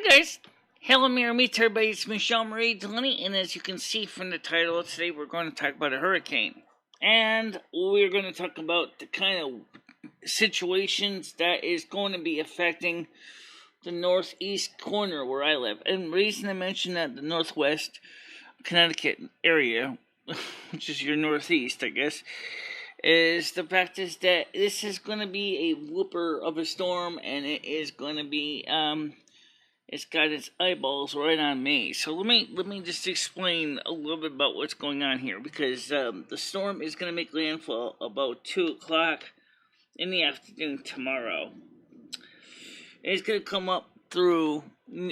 Hi guys, hello Mirror Meets everybody, it's MicheleMarieDalene, and as you can see from the title, today we're going to talk about a hurricane. And we're going to talk about the kind of situations that is going to be affecting the northeast corner where I live. And the reason I mention that the northwest Connecticut area, which is your northeast, I guess, is the fact is that this is going to be a whooper of a storm, and it is going to be, it's got its eyeballs right on me. So let me just explain a little bit about what's going on here, because the storm is going to make landfall about 2 o'clock in the afternoon tomorrow. It's going to come up through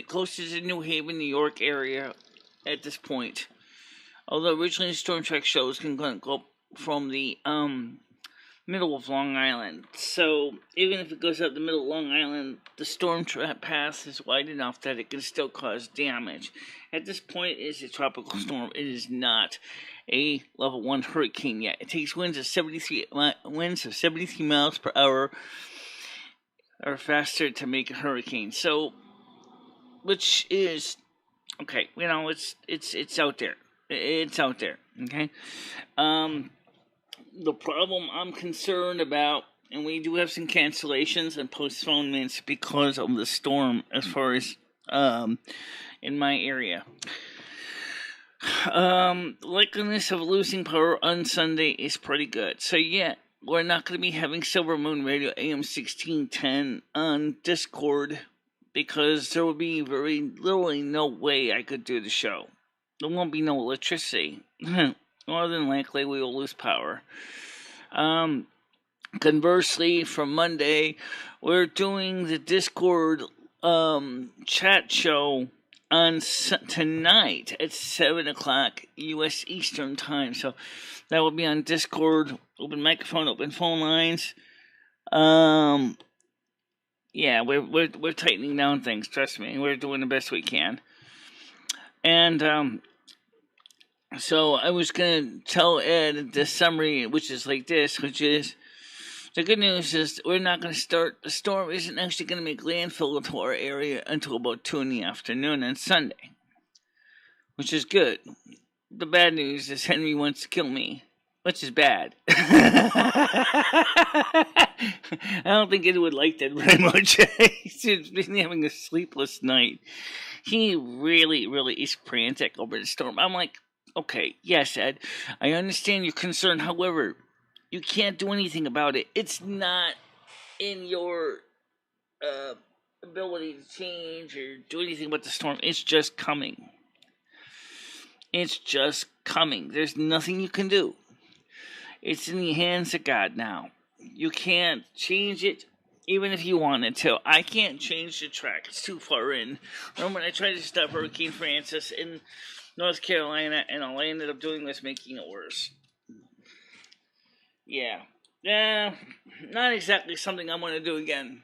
closer to New Haven, New York area at this point. Although originally the storm track shows can go up from the middle of Long Island. So even if it goes up the middle of Long Island, the storm path is wide enough that it can still cause damage. At this point, it is a tropical storm. It is not a level 1 hurricane yet. It takes winds of 73 miles per hour or faster to make a hurricane. So, which is okay. You know, it's out there. It's out there. Okay. The problem I'm concerned about, and we do have some cancellations and postponements because of the storm as far as in my area. Likeliness of losing power on Sunday is pretty good. So yeah, we're not going to be having Silvermoon Radio AM 1610 on Discord because there will be literally no way I could do the show. There won't be no electricity. More than likely, we will lose power. Conversely, from Monday, we're doing the Discord chat show on tonight at 7 o'clock U.S. Eastern Time. So that will be on Discord, open microphone, open phone lines. Yeah, we're tightening down things. Trust me, we're doing the best we can. And so I was going to tell Ed the summary, which is like this, which is, the good news is we're not going to start, the storm isn't actually going to make landfall into our area until about 2 in the afternoon on Sunday, which is good. The bad news is Henri wants to kill me, which is bad. I don't think Ed would like that very much. He's been having a sleepless night. He really is frantic over the storm. I'm like, okay, yes, Ed, I understand your concern. However, you can't do anything about it. It's not in your ability to change or do anything about the storm. It's just coming. It's just coming. There's nothing you can do. It's in the hands of God now. You can't change it, even if you wanted to. I can't change the track. It's too far in. Remember when I tried to stop Hurricane Francis in North Carolina, and all I ended up doing was making it worse. Yeah. Not exactly something I'm going to do again.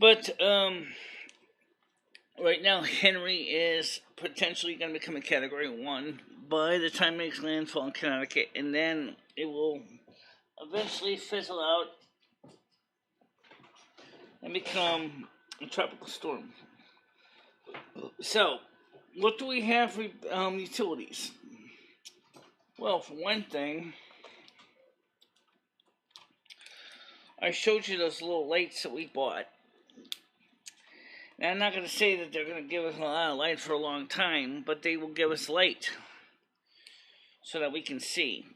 But, right now, Henri is potentially going to become a Category 1 by the time it makes landfall in Connecticut, and then it will eventually fizzle out and become a tropical storm. So, what do we have for utilities? Well, for one thing, I showed you those little lights that we bought. Now, I'm not going to say that they're going to give us a lot of light for a long time, but they will give us light so that we can see.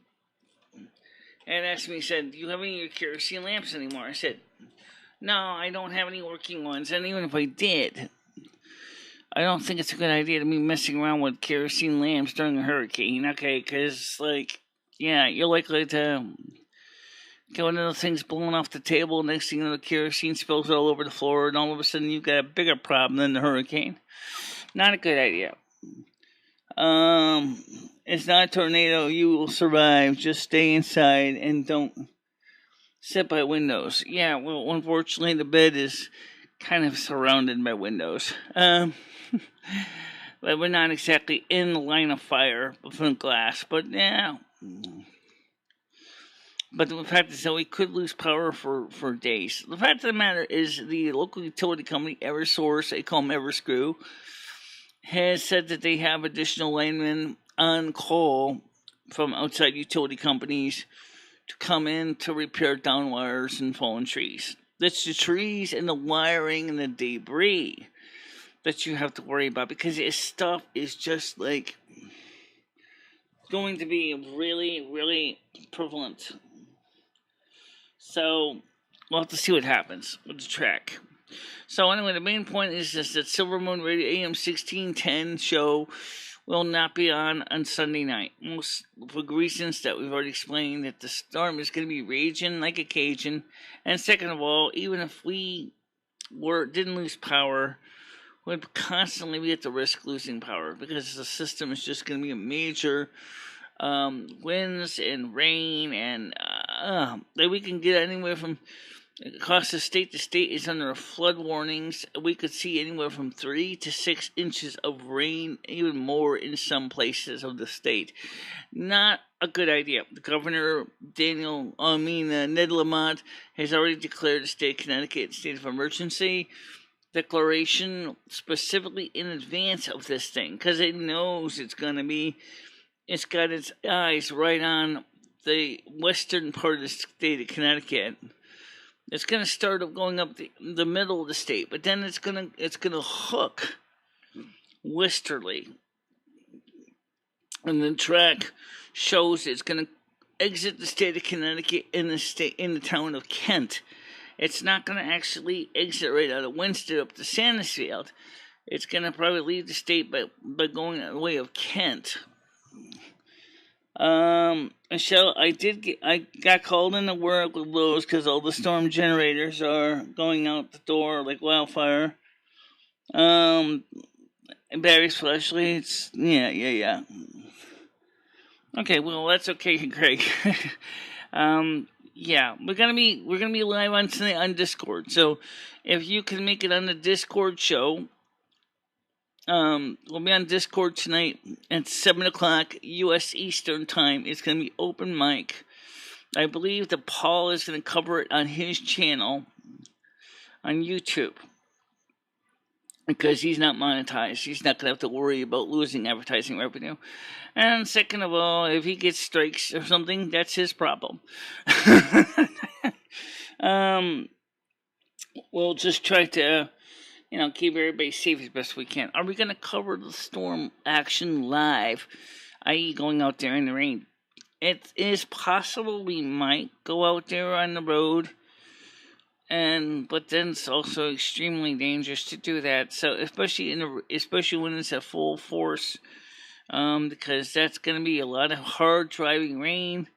And asked me, he said, do you have any of your kerosene lamps anymore? I said, no, I don't have any working ones, and even if I did, I don't think it's a good idea to be messing around with kerosene lamps during a hurricane, okay? Because, like, yeah, you're likely to get one of those things blowing off the table. Next thing you know, the kerosene spills all over the floor, and all of a sudden you've got a bigger problem than the hurricane. Not a good idea. It's not a tornado. You will survive. Just stay inside and don't sit by windows. Yeah, well, unfortunately, the bed is kind of surrounded by windows. But we're not exactly in the line of fire from glass. But yeah, But the fact is that we could lose power for days. The fact of the matter is the local utility company, Eversource, they call them Everscrew, has said that they have additional linemen on call from outside utility companies to come in to repair down wires and fallen trees. That's the trees and the wiring and the debris that you have to worry about, because this stuff is just like going to be really, really prevalent. So we'll have to see what happens with the track. So anyway, the main point is just that Silvermoon Radio AM 1610 show will not be on Sunday night. Most for reasons that we've already explained, that the storm is going to be raging like a Cajun. And second of all, even if we didn't lose power, we'd constantly be at the risk of losing power, because the system is just going to be a major winds and rain, and that we can get anywhere from, across the state to state is under flood warnings. We could see anywhere from 3 to 6 inches of rain, even more in some places of the state. Not a good idea. The governor, Ned Lamont, has already declared the state of Connecticut a state of emergency declaration specifically in advance of this thing, because it knows it's got its eyes right on the western part of the state of Connecticut. It's going to start going up the middle of the state, but then it's going to hook westerly, and the track shows it's going to exit the state of Connecticut in the town of Kent. It's not going to actually exit right out of Winston up to Sanesfield. It's going to probably leave the state by going the way of Kent. Michelle, I got called into work with Lowe's because all the storm generators are going out the door like wildfire. And Barry's flashlights, yeah. Okay, well that's okay, Craig. Yeah, we're gonna be live on tonight on Discord. So if you can make it on the Discord show, we'll be on Discord tonight at 7:00 U.S. Eastern Time. It's gonna be open mic. I believe that Paul is gonna cover it on his channel on YouTube, because he's not monetized. He's not going to have to worry about losing advertising revenue. And second of all, if he gets strikes or something, that's his problem. We'll just try to, keep everybody safe as best we can. Are we going to cover the storm action live, i.e. going out there in the rain? It is possible we might go out there on the road, but then it's also extremely dangerous to do that. So especially when it's at full force, because that's going to be a lot of hard driving rain.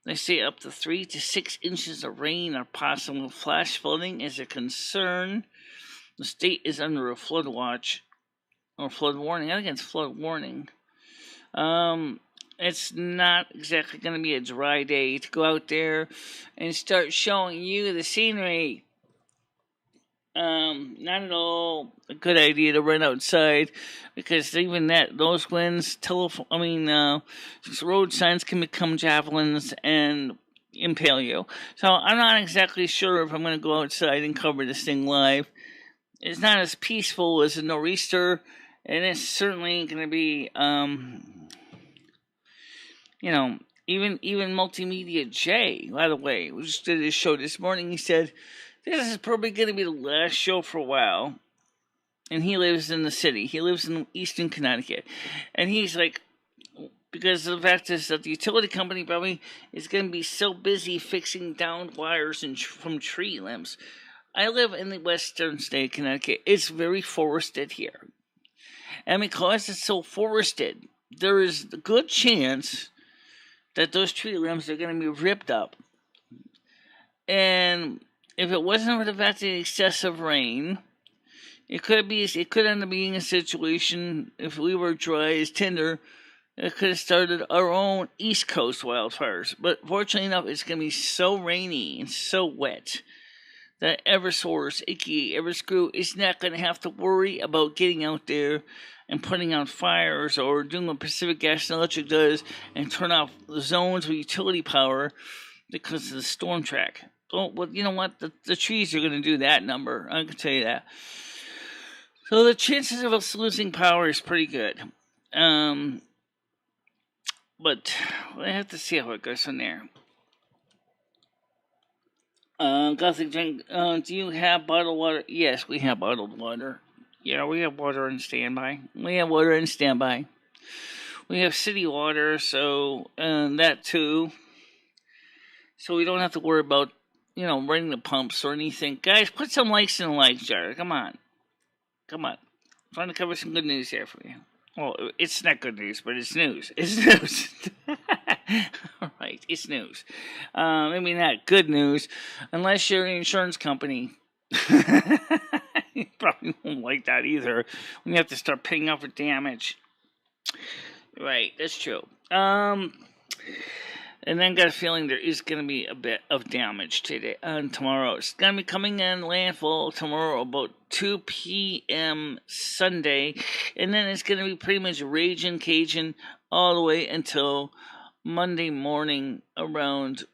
They say up to 3 to 6 inches of rain are possible. Flash flooding is a concern. The state is under a flood watch or flood warning. I think it's flood warning. It's not exactly going to be a dry day to go out there and start showing you the scenery. Not at all a good idea to run outside, because even those winds, road signs can become javelins and impale you. So I'm not exactly sure if I'm going to go outside and cover this thing live. It's not as peaceful as a nor'easter, and it's certainly going to be, even Multimedia J, by the way, who just did his show this morning, he said, this is probably going to be the last show for a while. And he lives in the city. He lives in Eastern Connecticut. And he's like, because the fact is that the utility company probably is going to be so busy fixing down wires from tree limbs. I live in the western state of Connecticut. It's very forested here. And because it's so forested, there is a good chance that those tree limbs are going to be ripped up. And if it wasn't for the fact of the excessive rain, it could end up being a situation, if we were dry as tinder, it could have started our own East Coast wildfires. But fortunately enough, it's going to be so rainy and so wet that Eversource, aka Everscrew, is not going to have to worry about getting out there and putting out fires or doing what Pacific Gas and Electric does and turn off the zones with utility power, because of the storm track. Oh, well, you know what? The trees are going to do that number. I can tell you that. So the chances of us losing power is pretty good. But I have to see how it goes from there. Gothic Drink, do you have bottled water? Yes, we have bottled water. Yeah, we have water in standby. We have city water, so that too. So we don't have to worry about, running the pumps or anything. Guys, put some likes in the like jar. Come on. I'm trying to cover some good news here for you. Well, it's not good news, but it's news. It's news. All right, it's news. Maybe not good news, unless you're an insurance company. You probably won't like that either. When you have to start paying out for damage. Right, that's true. And then got a feeling there is going to be a bit of damage today tomorrow. It's going to be coming in landfall tomorrow about 2 p.m. Sunday. And then it's going to be pretty much raging Cajun all the way until Monday morning around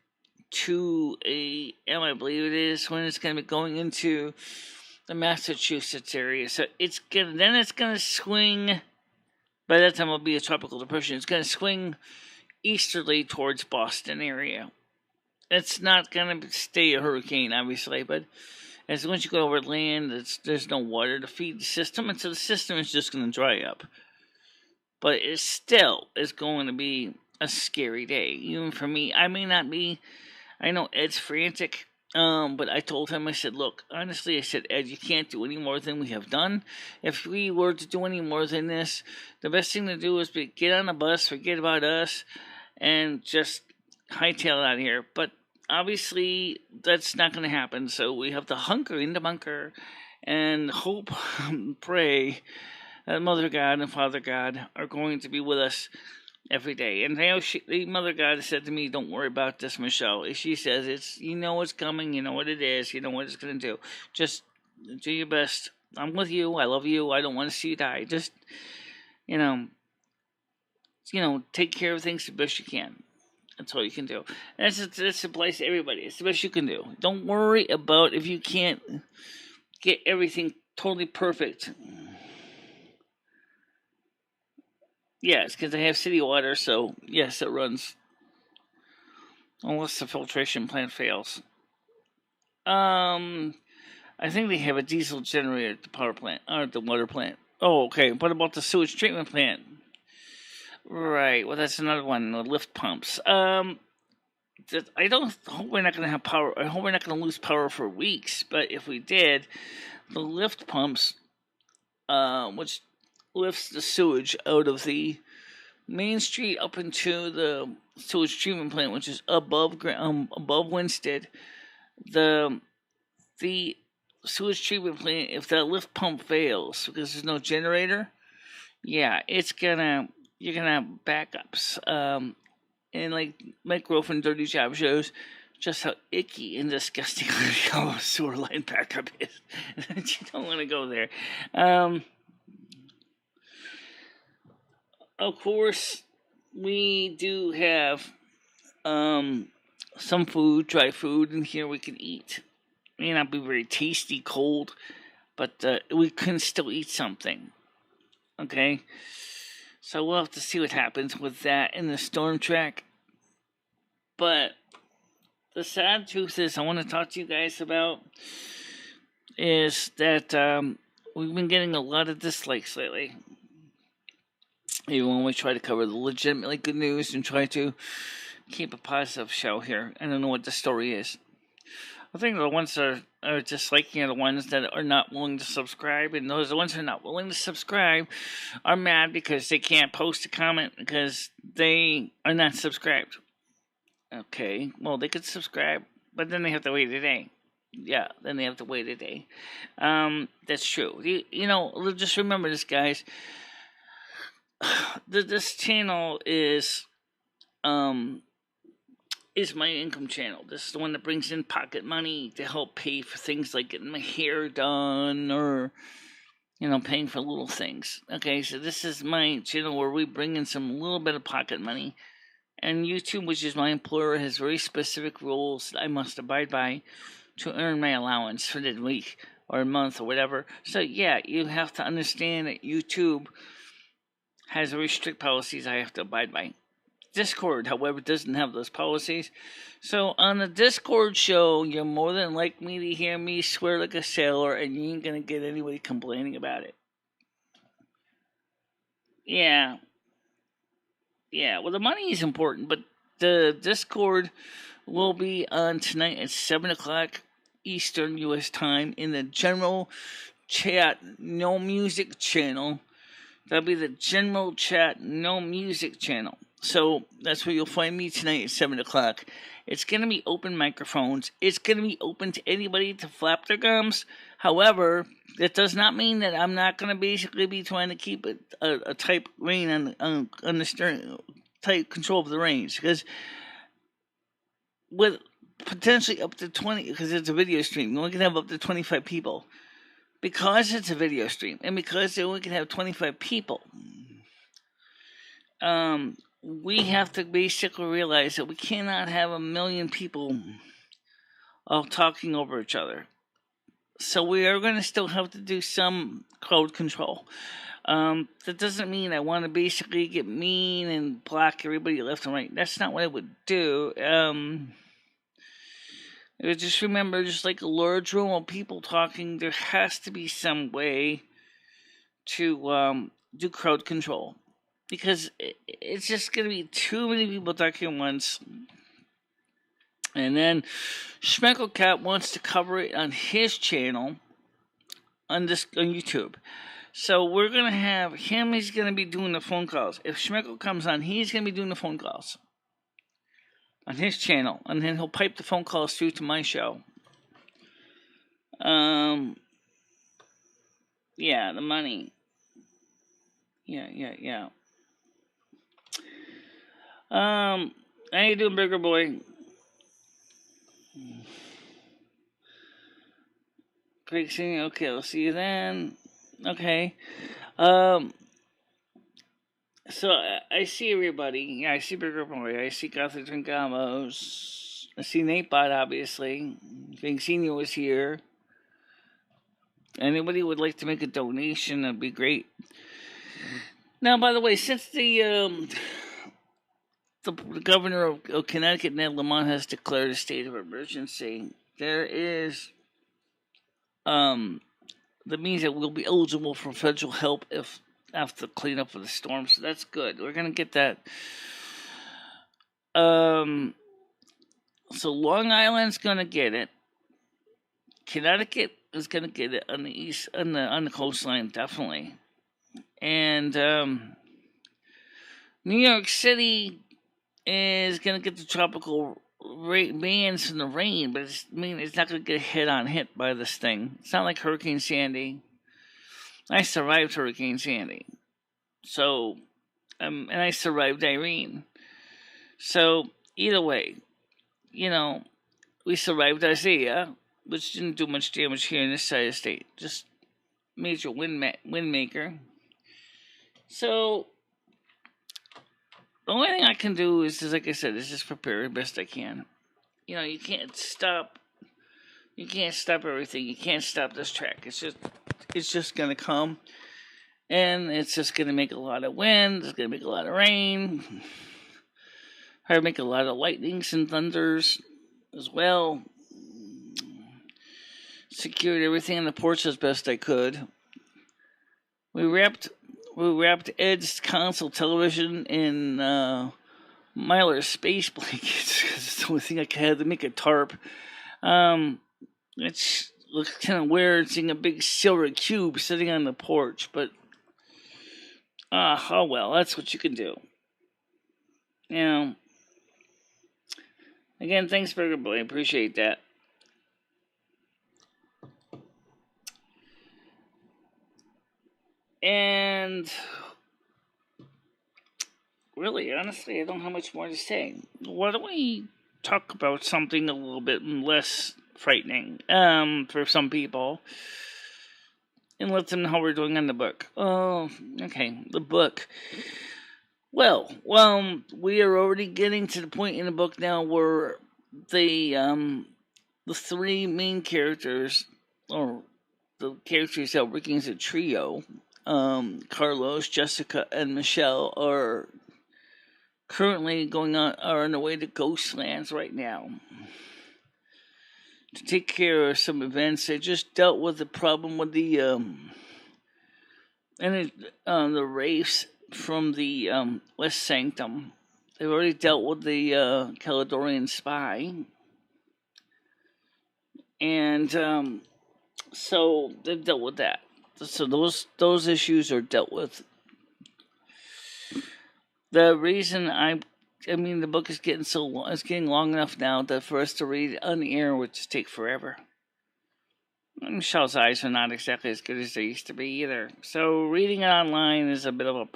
2 a.m. I believe it is, when it's going to be going into the Massachusetts area. So it's going to swing. By that time it'll be a tropical depression. It's going to swing easterly towards Boston area. It's not going to stay a hurricane, obviously, but once you go over land, there's no water to feed the system, and so the system is just going to dry up. But it still is going to be a scary day, even for me. I may not be. I know Ed's frantic, but I told him, I said, look, honestly, I said, Ed, you can't do any more than we have done. If we were to do any more than this, the best thing to do is get on a bus, forget about us, and just hightail out of here. But obviously, that's not going to happen, so we have to hunker in the bunker and hope, pray that Mother God and Father God are going to be with us every day. And the Mother God said to me, don't worry about this, Michelle. She says, it's coming, you know what it is, you know what it's going to do. Just do your best. I'm with you. I love you. I don't want to see you die. Just, take care of things the best you can. That's all you can do. And that's applies to everybody. It's the best you can do. Don't worry about if you can't get everything totally perfect. Yes, because they have city water, so yes, it runs. Unless the filtration plant fails. I think they have a diesel generator at the power plant, or at the water plant. Oh, okay. What about the sewage treatment plant? Right. Well, that's another one. The lift pumps. I hope we're not going to have power. I hope we're not going to lose power for weeks. But if we did, the lift pumps, which lifts the sewage out of the main street up into the sewage treatment plant, which is above Winsted, the sewage treatment plant, if that lift pump fails because there's no generator, yeah, you're gonna have backups. And like my girlfriend Dirty Job shows just how icky and disgusting a sewer line backup is. You don't want to go there. Of course, we do have some food, dry food in here we can eat. It may not be very tasty cold, but we can still eat something. Okay? So we'll have to see what happens with that in the storm track. But the sad truth is, I want to talk to you guys about is that we've been getting a lot of dislikes lately. Even when we try to cover the legitimately good news and try to keep a positive show here. I don't know what the story is. I think the ones that are disliking are the ones that are not willing to subscribe, and the ones that are not willing to subscribe are mad because they can't post a comment because they are not subscribed. Okay, well, they could subscribe, but then they have to wait a day. Yeah, then they have to wait a day. That's true. Just remember this, guys. This channel is my income channel. This is the one that brings in pocket money to help pay for things like getting my hair done or, paying for little things. Okay, so this is my channel where we bring in some little bit of pocket money And YouTube, which is my employer, has very specific rules that I must abide by to earn my allowance for the week or month or whatever. So yeah, you have to understand that YouTube has very strict policies I have to abide by. Discord, however, doesn't have those policies. So on the Discord show, you're more than likely to hear me swear like a sailor, and you ain't gonna get anybody complaining about it. Yeah. Yeah, well, the money is important, but the Discord will be on tonight at 7 o'clock Eastern U.S. time in the general chat, no music channel. That'll be the general chat, no music channel. So that's where you'll find me tonight at 7 o'clock. It's going to be open microphones. It's going to be open to anybody to flap their gums. However, that does not mean that I'm not going to basically be trying to keep a tight rein on the steering, tight control of the reins. Because with potentially up to 20, because it's a video stream, you only can have up to 25 people. Because it's a video stream, and because they only can have 25 people, we have to basically realize that we cannot have 1 million people all talking over each other. So we are going to still have to do some crowd control. That doesn't mean I want to basically get mean and block everybody left and right. That's not what I would do. Just remember, just like a large room of people talking, there has to be some way to do crowd control. Because it's just going to be too many people talking at once. And then Schmeckle Cat wants to cover it on his channel on YouTube. So we're going to have him, he's going to be doing the phone calls. If Schmeckle comes on, he's going to be doing the phone calls on his channel, and then he'll pipe the phone calls through to my show. Yeah, the money. Yeah. How you doing, Burger Boy? Great seeing you. Okay, I'll see you then. Okay. So I see everybody. Yeah, I see Burger Boy. I see Gothic Drinkamos. I see Natebot, obviously. Think Senior was here. Anybody would like to make a donation, that'd be great. Now, by the way, since the governor of Connecticut, Ned Lamont, has declared a state of emergency, there is that means that we'll be eligible for federal help if after the cleanup of the storm, so that's good. We're gonna get that. So Long Island's gonna get it. Connecticut is gonna get it on the east, on the coastline, definitely. And New York City is gonna get the tropical bands from the rain, but it's not gonna get hit by this thing. It's not like Hurricane Sandy. I survived Hurricane Sandy, so and I survived Irene. So either way, we survived Isaiah, which didn't do much damage here in this side of the state. Just major wind maker. So the only thing I can do is like I said, is just prepare the best I can. You can't stop. You can't stop everything. You can't stop this track. It's just gonna come, and it's just gonna make a lot of wind. It's gonna make a lot of rain. Probably make a lot of lightnings and thunders as well. Secured everything on the porch as best I could. We wrapped Ed's console television in Myler's space blankets because it's the only thing I had to make a tarp. It looks kind of weird seeing a big silver cube sitting on the porch, but oh well, that's what you can do. Again, thanks, Burger Boy. I appreciate that. And really, honestly, I don't have much more to say. Why don't we talk about something a little bit less frightening for some people, and let them know how we're doing on the book. Oh, okay, the book. Well, we are already getting to the point in the book now where the three main characters, or the characters that are working as a trio, Carlos, Jessica, and Michelle, are currently are on their way to Ghostlands right now to take care of some events. They just dealt with the problem with the wraiths from the West Sanctum. They've already dealt with the Caledonian spy, and so they've dealt with that. So those issues are dealt with. The reason the book is getting long enough now that for us to read it on the air would just take forever. Michelle's eyes are not exactly as good as they used to be either. So reading it online is a bit of a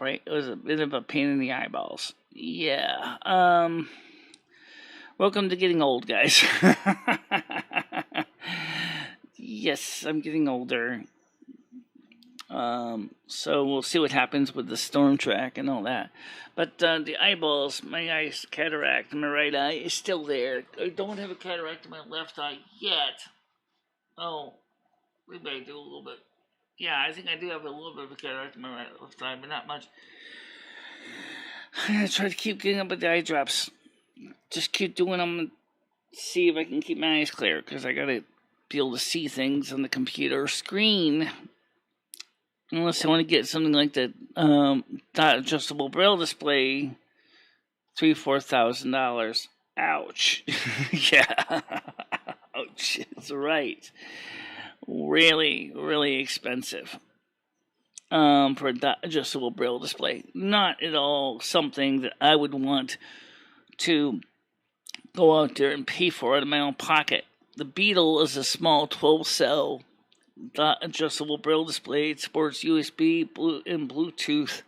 pain in the eyeballs. Yeah. Welcome to getting old, guys. Yes, I'm getting older. So we'll see what happens with the storm track and all that. But the eyeballs, my eyes, cataract in my right eye is still there. I don't have a cataract in my left eye yet. Oh, maybe I do a little bit. Yeah, I think I do have a little bit of a cataract in my left eye, but not much. I'm going to try to keep getting up with the eye drops. Just keep doing them and see if I can keep my eyes clear, because I got to be able to see things on the computer screen. Unless I want to get something like the dot adjustable braille display, $3,000-$4,000. Ouch. Yeah. Ouch. It's right. Really, really expensive. For a dot adjustable braille display. Not at all something that I would want to go out there and pay for out of my own pocket. The Beetle is a small 12-cell dot adjustable braille display. It supports USB and Bluetooth,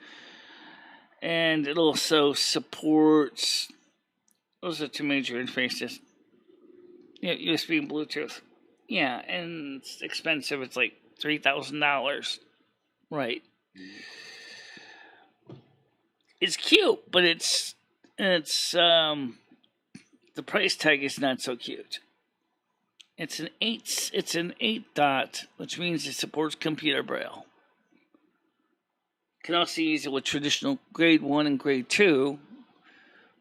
and it also supports, those are two major interfaces. Yeah, USB and Bluetooth. Yeah, and it's expensive. It's like $3,000. Right. It's cute, but it's the price tag is not so cute. It's an 8 dot, which means it supports computer braille. You can also use it with traditional grade 1 and grade 2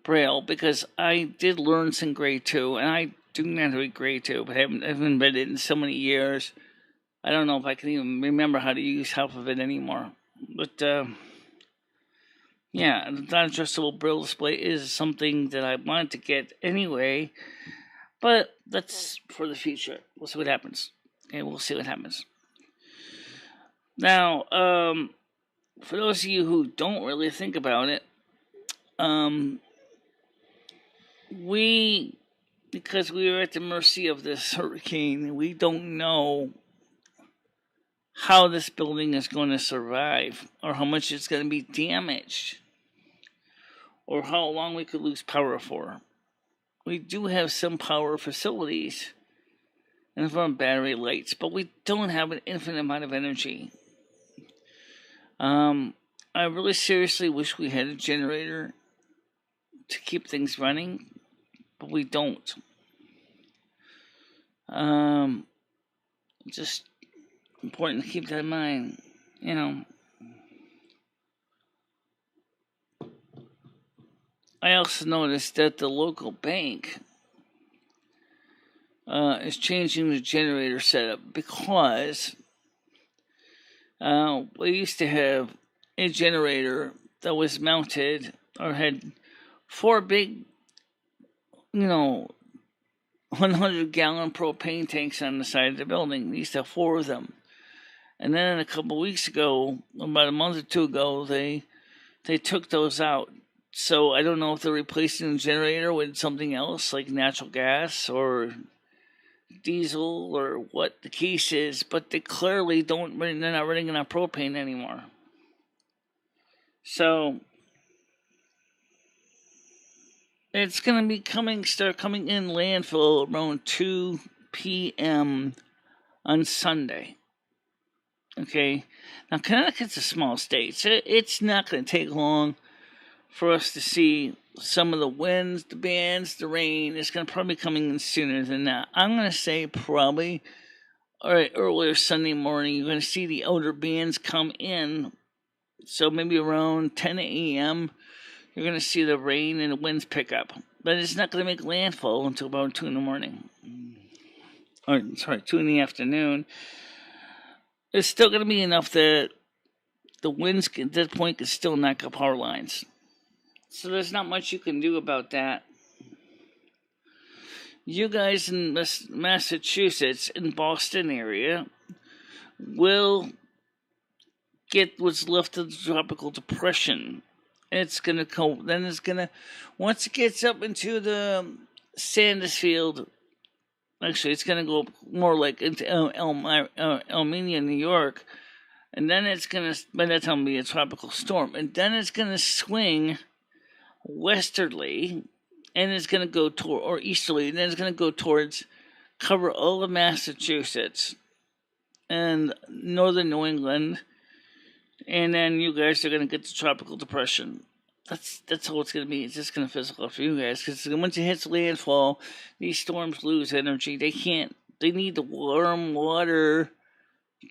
braille, because I did learn some grade 2, and I do not read grade 2, but I haven't read it in so many years. I don't know if I can even remember how to use half of it anymore. But yeah, the non-adjustable braille display is something that I wanted to get anyway. But that's for the future. We'll see what happens. Okay, we'll see what happens. Now, for those of you who don't really think about it, because we are at the mercy of this hurricane, we don't know how this building is going to survive, or how much it's going to be damaged, or how long we could lose power for. We do have some power facilities and from battery lights, but we don't have an infinite amount of energy. I really seriously wish we had a generator to keep things running, but we don't. Just important to keep that in mind, you know. I also noticed that the local bank is changing the generator setup, because we used to have a generator that was mounted, or had 4 big, 100-gallon propane tanks on the side of the building. We used to have 4 of them. And then a couple weeks ago, about a month or 2 ago, they took those out. So I don't know if they're replacing the generator with something else, like natural gas or diesel, or what the case is, but they clearly they're not running on propane anymore. So it's going to be start coming in landfill around 2 p.m. on Sunday. Okay, now Connecticut's a small state, so it's not going to take long for us to see some of the winds, the bands, the rain. It's going to probably be coming in sooner than that. I'm going to say probably earlier Sunday morning, you're going to see the outer bands come in. So maybe around 10 a.m., you're going to see the rain and the winds pick up. But it's not going to make landfall until about 2 in the morning. 2 in the afternoon. It's still going to be enough that the winds at that point could still knock up power lines. So there's not much you can do about that. You guys in Massachusetts, in Boston area, will get what's left of the tropical depression. It's going to come, then it's going to, once it gets up into the Sandusfield, actually it's going to go more like into Elmina, New York, and then it's going to, by that time, it'll be a tropical storm, and then it's going to swing westerly, and it's going to go toward, or easterly, and then it's going to go towards, cover all of Massachusetts and northern New England, and then you guys are going to get the tropical depression. That's all it's going to be. It's just going to fizzle off for you guys, because once it hits landfall, these storms lose energy. They need the warm water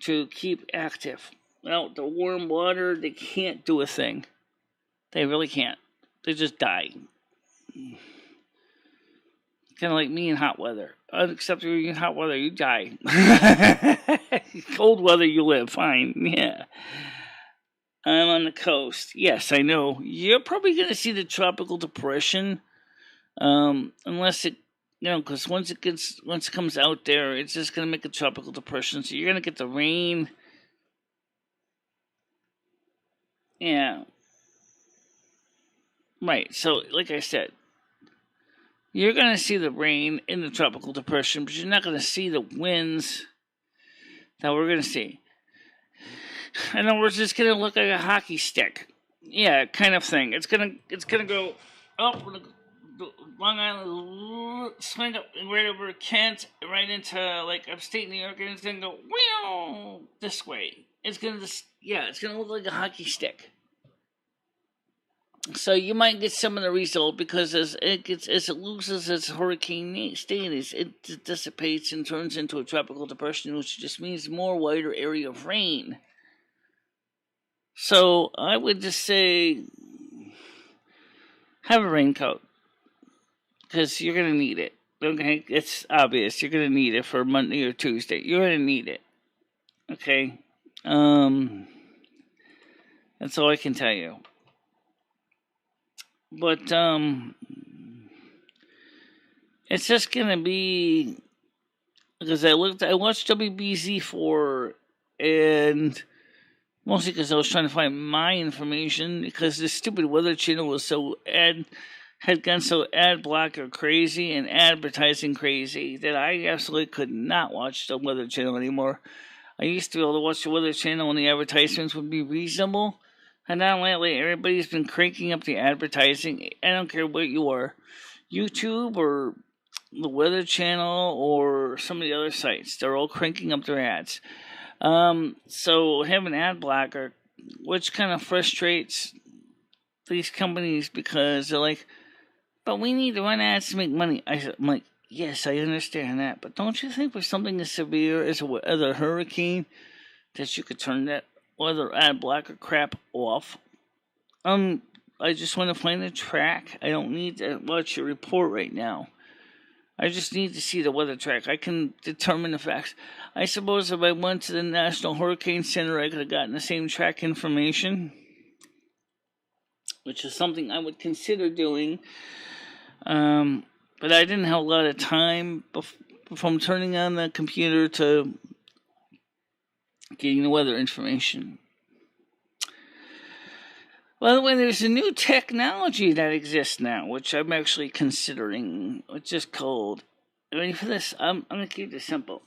to keep active. Without the warm water, they can't do a thing. They really can't. They just die. Kind of like me in hot weather. Except you're in hot weather, you die. Cold weather, you live fine. Yeah. I'm on the coast. Yes, I know. You're probably going to see the tropical depression. Unless it, because once it comes out there, it's just going to make a tropical depression. So you're going to get the rain. Yeah. Right, so like I said, you're going to see the rain in the tropical depression, but you're not going to see the winds that we're going to see. In other words, it's going to look like a hockey stick. Yeah, kind of thing. It's going to go up Long Island, swing up right over Kent, right into like upstate New York, and it's going to go this way. It's going to look like a hockey stick. So you might get some of the result, because as it loses its hurricane status, it dissipates and turns into a tropical depression, which just means more wider area of rain. So I would just say, have a raincoat, because you're going to need it. Okay, it's obvious. You're going to need it for Monday or Tuesday. You're going to need it. Okay, that's all I can tell you. But it's just gonna be, because I watched WBZ4, and mostly because I was trying to find my information, because the stupid Weather Channel was had gone so ad blocker crazy and advertising crazy that I absolutely could not watch the Weather Channel anymore. I used to be able to watch the Weather Channel when the advertisements would be reasonable. And now lately, everybody's been cranking up the advertising. I don't care what you are. YouTube or the Weather Channel or some of the other sites. They're all cranking up their ads. So have an ad blocker, which kind of frustrates these companies, because they're like, but we need to run ads to make money. I'm like, yes, I understand that. But don't you think for something as severe as a hurricane that you could turn that other ad blocker crap off? I just want to find the track. I don't need to watch your report right now. I just need to see the weather track. I can determine the facts. I suppose if I went to the National Hurricane Center, I could have gotten the same track information, which is something I would consider doing. But I didn't have a lot of time from turning on the computer to getting the weather information. By the way, there's a new technology that exists now, which I'm actually considering, which is called, ready for this? I'm going to keep this simple.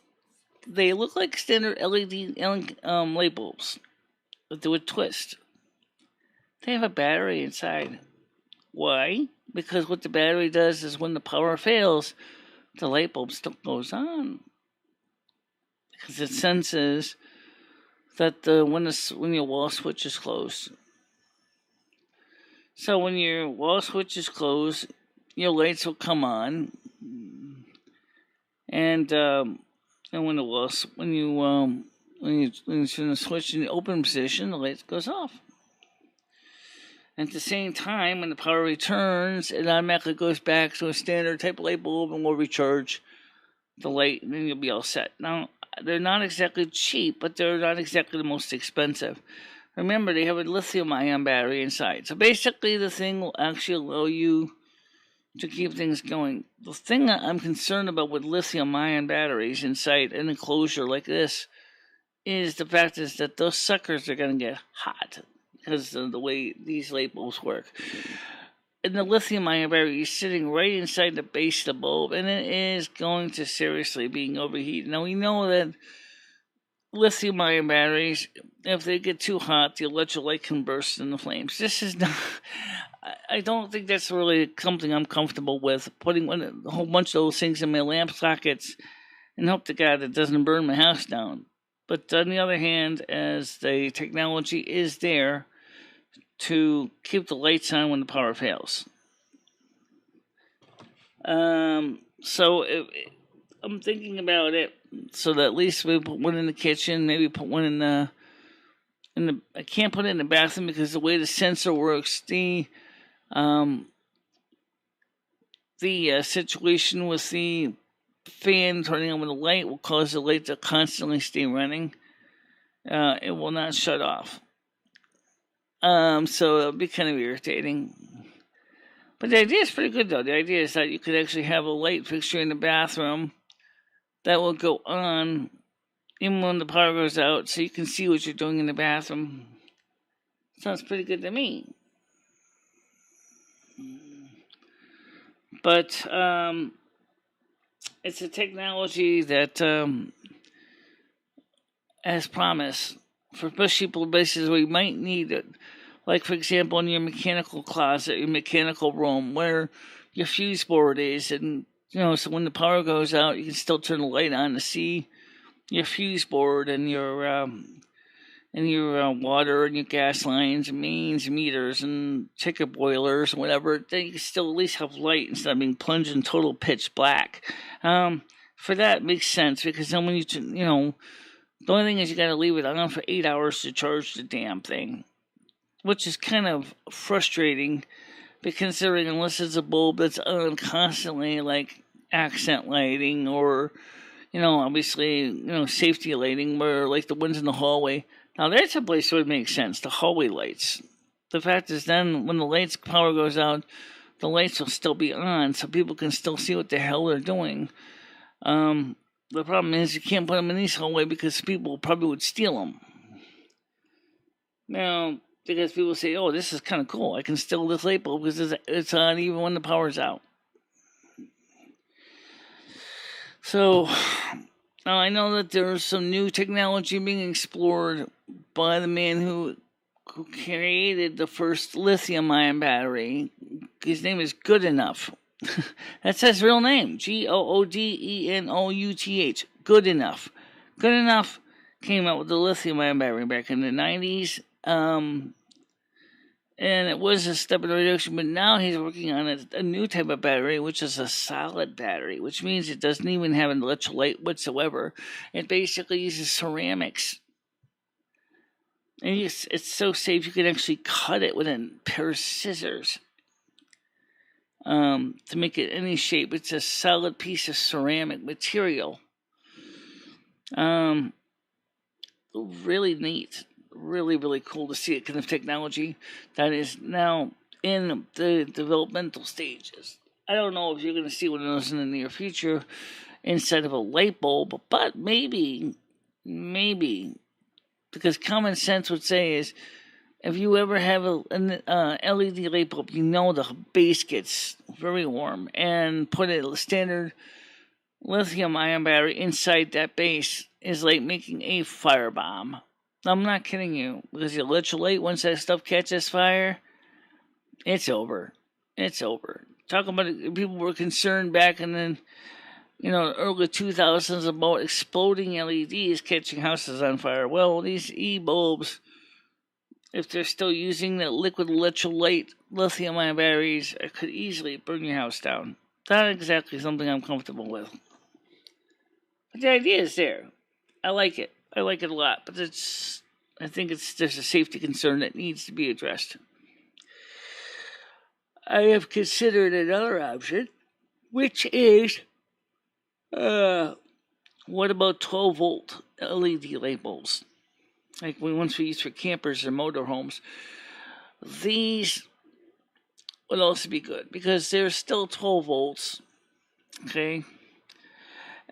They look like standard LED light bulbs, but they would twist. They have a battery inside. Why? Because what the battery does is when the power fails, the light bulb still goes on. Because it senses that when your wall switch is closed. So when your wall switch is closed, your lights will come on, and when you turn the switch in the open position, the light goes off. At the same time, when the power returns, it automatically goes back to a standard type of light bulb and will recharge the light, and then you'll be all set. Now, they're not exactly cheap, but they're not exactly the most expensive. Remember, they have a lithium-ion battery inside. So basically, the thing will actually allow you to keep things going. The thing that I'm concerned about with lithium-ion batteries inside an enclosure like this is the fact is that those suckers are going to get hot because of the way these light bulbs work. And the lithium-ion battery is sitting right inside the base of the bulb, and it is going to seriously being overheated. Now, we know that lithium-ion batteries, if they get too hot, the electrolyte can burst into flames. This is not... I don't think that's really something I'm comfortable with, putting a whole bunch of those things in my lamp sockets and hope to God it doesn't burn my house down. But on the other hand, as the technology is there to keep the lights on when the power fails. I'm thinking about it so that at least we put one in the kitchen, maybe put one in the I can't put it in the bathroom because the way the sensor works, the situation with the fan turning on with the light will cause the light to constantly stay running. It will not shut off. So it'll be kind of irritating. But the idea is pretty good, though. The idea is that you could actually have a light fixture in the bathroom that will go on even when the power goes out, so you can see what you're doing in the bathroom. Sounds pretty good to me. But it's a technology that, as promised, for especially places where you might need it. Like, for example, in your mechanical closet, your mechanical room, where your fuse board is, and, so when the power goes out, you can still turn the light on to see your fuse board and your water and your gas lines and mains and meters and ticket boilers and whatever. Then you can still at least have light instead of being plunged in total pitch black. For that, it makes sense, because then when the only thing is you got to leave it on for 8 hours to charge the damn thing, which is kind of frustrating, considering unless it's a bulb that's on constantly, like accent lighting or, obviously, safety lighting, where like the ones in the hallway. Now that's a place where it makes sense, the hallway lights. The fact is then when the power goes out, the lights will still be on, so people can still see what the hell they're doing. The problem is you can't put them in these hallway because people probably would steal them. Now, because people say, oh, this is kind of cool. I can steal this light bulb because it's on even when the power's out. So, now I know that there's some new technology being explored by the man who created the first lithium-ion battery. His name is Good Enough. That's his real name, Goodenouth. Good Enough. Good Enough came out with the lithium-ion battery back in the 90s. And it was a step in the direction, but now he's working on a new type of battery, which is a solid battery, which means it doesn't even have an electrolyte whatsoever. It basically uses ceramics. And it's so safe you can actually cut it with a pair of scissors to make it any shape. It's a solid piece of ceramic material. Really neat. Really, really cool to see it kind of technology that is now in the developmental stages. I don't know if you're going to see one of those in the near future instead of a light bulb, but maybe, because common sense would say is if you ever have an LED light bulb, the base gets very warm, and put a standard lithium-ion battery inside that base is like making a firebomb. I'm not kidding you, because the electrolyte, once that stuff catches fire, it's over. It's over. Talk about it, people were concerned back in the early 2000s about exploding LEDs catching houses on fire. Well, these E-bulbs if they're still using the liquid electrolyte lithium-ion batteries, it could easily burn your house down. Not exactly something I'm comfortable with. But the idea is there. I like it. I like it a lot. But I think there's a safety concern that needs to be addressed. I have considered another option, which is, what about 12-volt LED light bulbs? Like ones we use for campers or motorhomes. These would also be good because they're still 12 volts. Okay,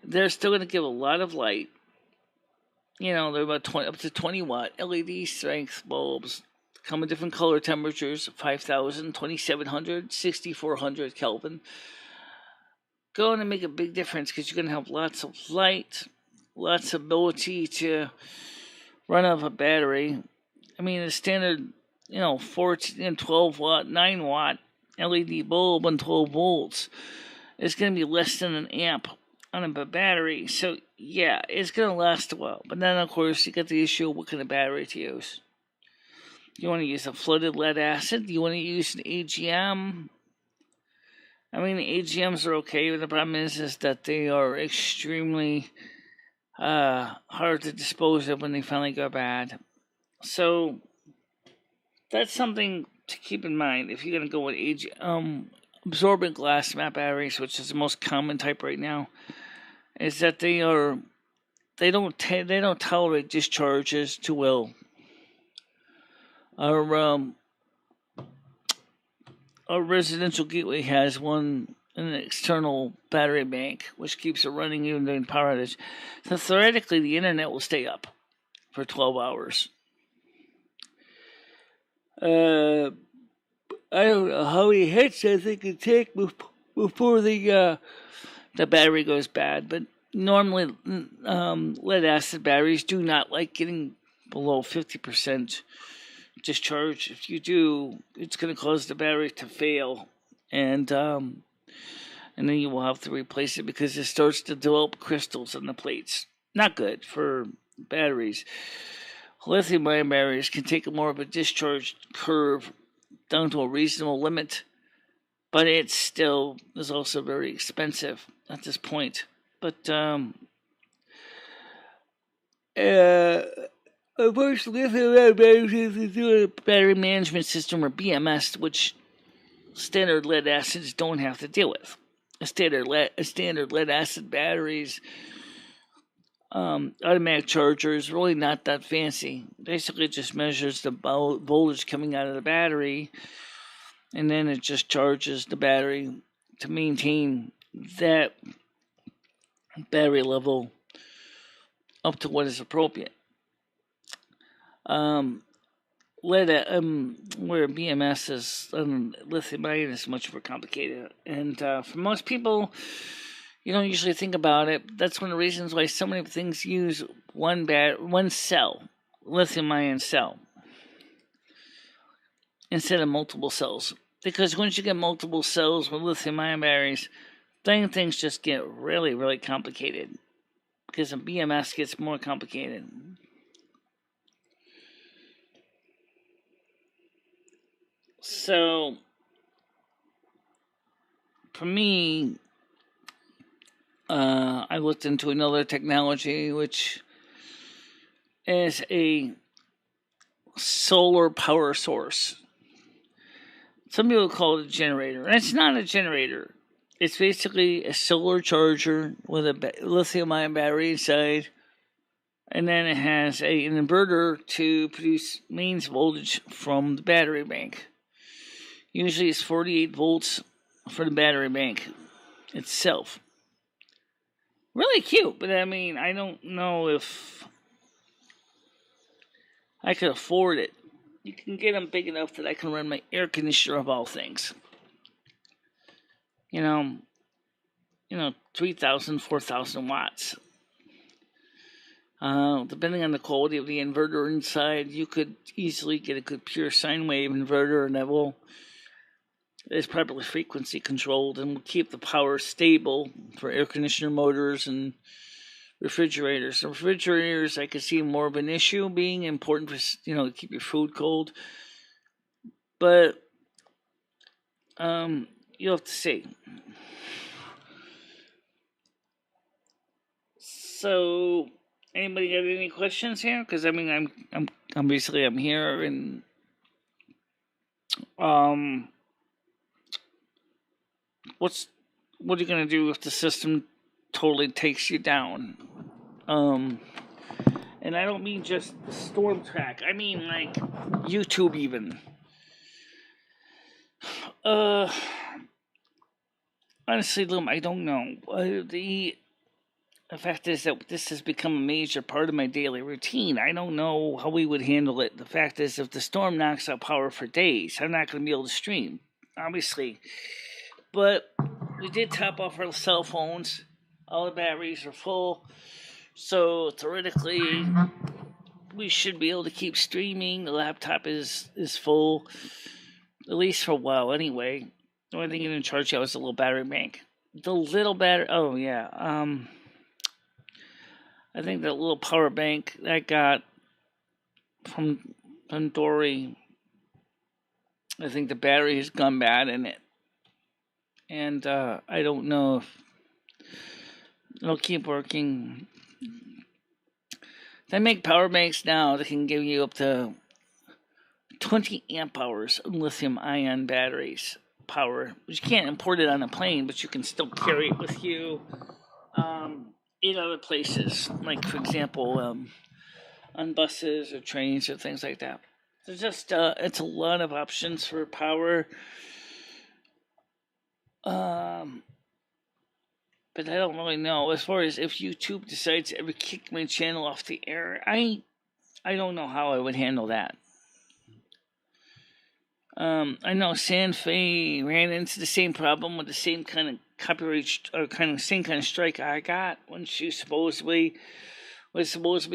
they're still going to give a lot of light. You know, they're about up to 20 watt LED strength bulbs. Come in different color temperatures: 5,000, 2,700, 6,400 Kelvin. Going to make a big difference because you're going to have lots of light, lots of ability to run off a battery. I mean, the standard, 14 and 12 watt, 9 watt LED bulb on 12 volts is going to be less than an amp on a battery. So, yeah, it's going to last a while. But then, of course, you got the issue of what kind of battery to use. Do you want to use a flooded lead acid? Do you want to use an AGM? I mean, the AGMs are okay, but the problem is that they are extremely hard to dispose of when they finally go bad. So that's something to keep in mind if you're going to go with absorbent glass mat batteries, which is the most common type right now. Is that they don't tolerate discharges too well. Our residential gateway has an external battery bank, which keeps it running even during power outage. So theoretically, the internet will stay up for 12 hours. I don't know how many hits I think it take before the battery goes bad, but normally lead acid batteries do not like getting below 50% discharge. If you do, it's going to cause the battery to fail, and then you will have to replace it because it starts to develop crystals on the plates. Not good for batteries. Lithium-ion batteries can take more of a discharge curve down to a reasonable limit, but it still is also very expensive at this point. But first, lithium-ion batteries is a battery management system, or BMS, which standard lead acids don't have to deal with. A standard lead acid batteries, automatic charger is really not that fancy. Basically, it just measures the voltage coming out of the battery, and then it just charges the battery to maintain that battery level up to what is appropriate. Where BMS is lithium-ion is much more complicated, and for most people, you don't usually think about it. That's one of the reasons why so many things use one cell, lithium-ion cell, instead of multiple cells. Because once you get multiple cells with lithium-ion batteries, things just get really, really complicated. Because the BMS gets more complicated. So, for me, I looked into another technology, which is a solar power source. Some people call it a generator, and it's not a generator. It's basically a solar charger with a lithium-ion battery inside, and then it has an inverter to produce mains voltage from the battery bank. Usually it's 48 volts for the battery bank itself. Really cute, but I mean, I don't know if I could afford it. You can get them big enough that I can run my air conditioner of all things. 3,000, 4,000 watts. Depending on the quality of the inverter inside, you could easily get a good pure sine wave inverter, and is properly frequency controlled and will keep the power stable for air conditioner motors and refrigerators. Refrigerators, I could see more of an issue being important for, to keep your food cold. But you'll have to see. So, anybody got any questions here? Because I'm basically I'm here, and what are you gonna do if the system totally takes you down? And I don't mean just the storm track. I mean like YouTube even. Honestly, Loom, I don't know. The fact is that this has become a major part of my daily routine. I don't know how we would handle it. The fact is, if the storm knocks out power for days, I'm not going to be able to stream, obviously. But we did top off our cell phones. All the batteries are full. So theoretically, we should be able to keep streaming. The laptop is full, at least for a while anyway. The only thing you can charge out is a little battery bank. The little battery, oh yeah, I think that little power bank that I got from Dory, I think the battery has gone bad in it. And I don't know if it'll keep working. They make power banks now that can give you up to 20 amp hours of lithium ion batteries power, which you can't import it on a plane, but you can still carry it with you in other places, like for example on buses or trains or things like that. So just it's a lot of options for power, but I don't really know as far as if YouTube decides to ever kick my channel off the air. I don't know how I would handle that. I know Sanfei ran into the same problem with the same kind of copyright or same kind of strike I got when she was supposedly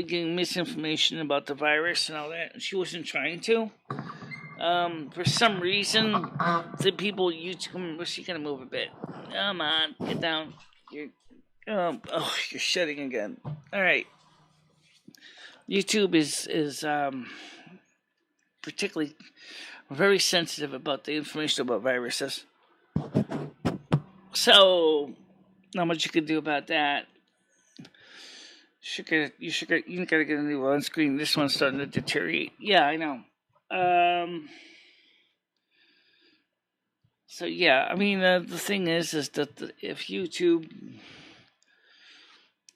giving misinformation about the virus and all that, and she wasn't trying to. For some reason, the people YouTube, she gonna move a bit. Come on, get down. You're shedding again. All right. YouTube is particularly very sensitive about the information about viruses. So, not much you can do about that. You gotta get a new on screen. This one's starting to deteriorate. Yeah, I know. So yeah, I mean the thing is that if YouTube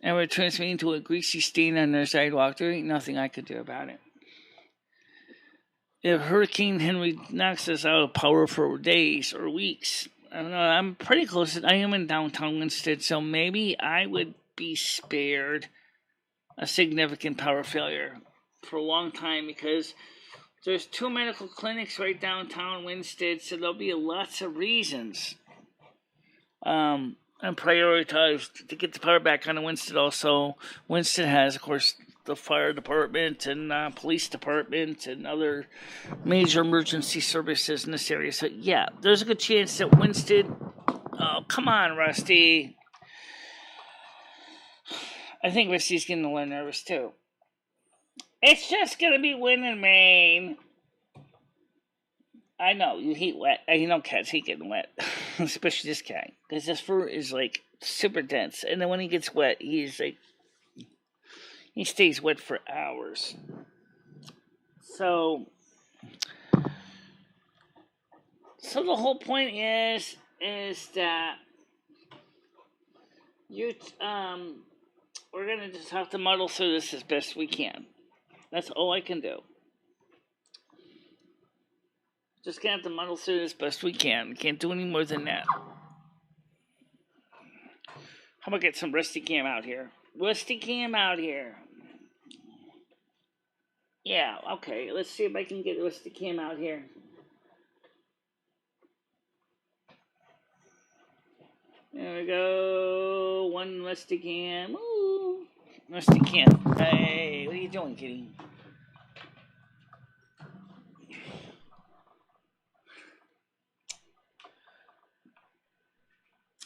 ever turns me into a greasy stain on their sidewalk, there ain't nothing I could do about it. If Hurricane Henri knocks us out of power for days or weeks, I don't know, I'm pretty close. I am in downtown Winston, so maybe I would be spared a significant power failure for a long time because there's 2 medical clinics right downtown Winston, so there'll be lots of reasons. And prioritized to get the power back on Winston. Also, Winston has, of course, the fire department and police department and other major emergency services in this area. So yeah, there's a good chance that Winston. Oh, come on, Rusty. I think Rusty's getting a little nervous too. It's just gonna be wind and rain. I know, you hate wet. You know cats hate getting wet. Especially this cat. Because his fur is, like, super dense. And then when he gets wet, he's, like... He stays wet for hours. So... So the whole point is that... We're gonna just have to muddle through this as best we can. That's all I can do. Just gonna have to muddle through this best we can. Can't do any more than that. How about get some Rusty Cam out here? Rusty Cam out here. Yeah, okay. Let's see if I can get Rusty Cam out here. There we go. One Rusty Cam. Ooh. Rusty Cam. Hey, what are you doing, kitty?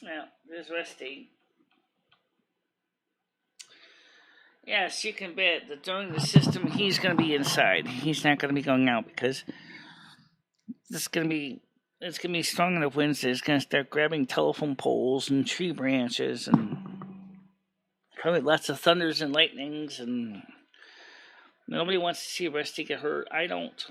Well, there's Rusty. Yes, you can bet that during the system, he's going to be inside. He's not going to be going out because it's going to be strong enough winds that it's going to start grabbing telephone poles and tree branches and probably lots of thunders and lightnings, and nobody wants to see Rusty get hurt. I don't.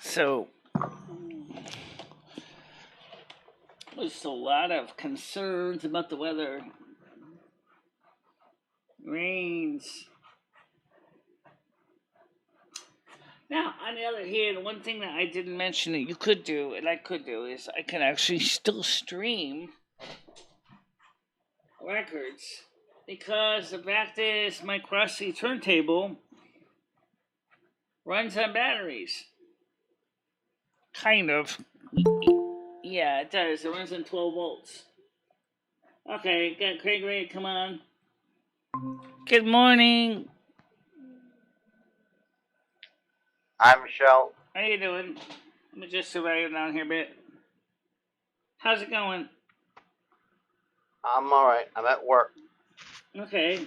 So there's a lot of concerns about the weather. Rains. Now, on the other hand, one thing that I didn't mention that you could do, and I could do, is I can actually still stream records, because the fact is my Crossy turntable runs on batteries. Kind of. Yeah, it does. It runs on 12 volts. Okay, got Craig ready. Come on. Good morning. Hi, Michelle. How you doing? Let me just survive down here a bit. How's it going? I'm all right. I'm at work. Okay.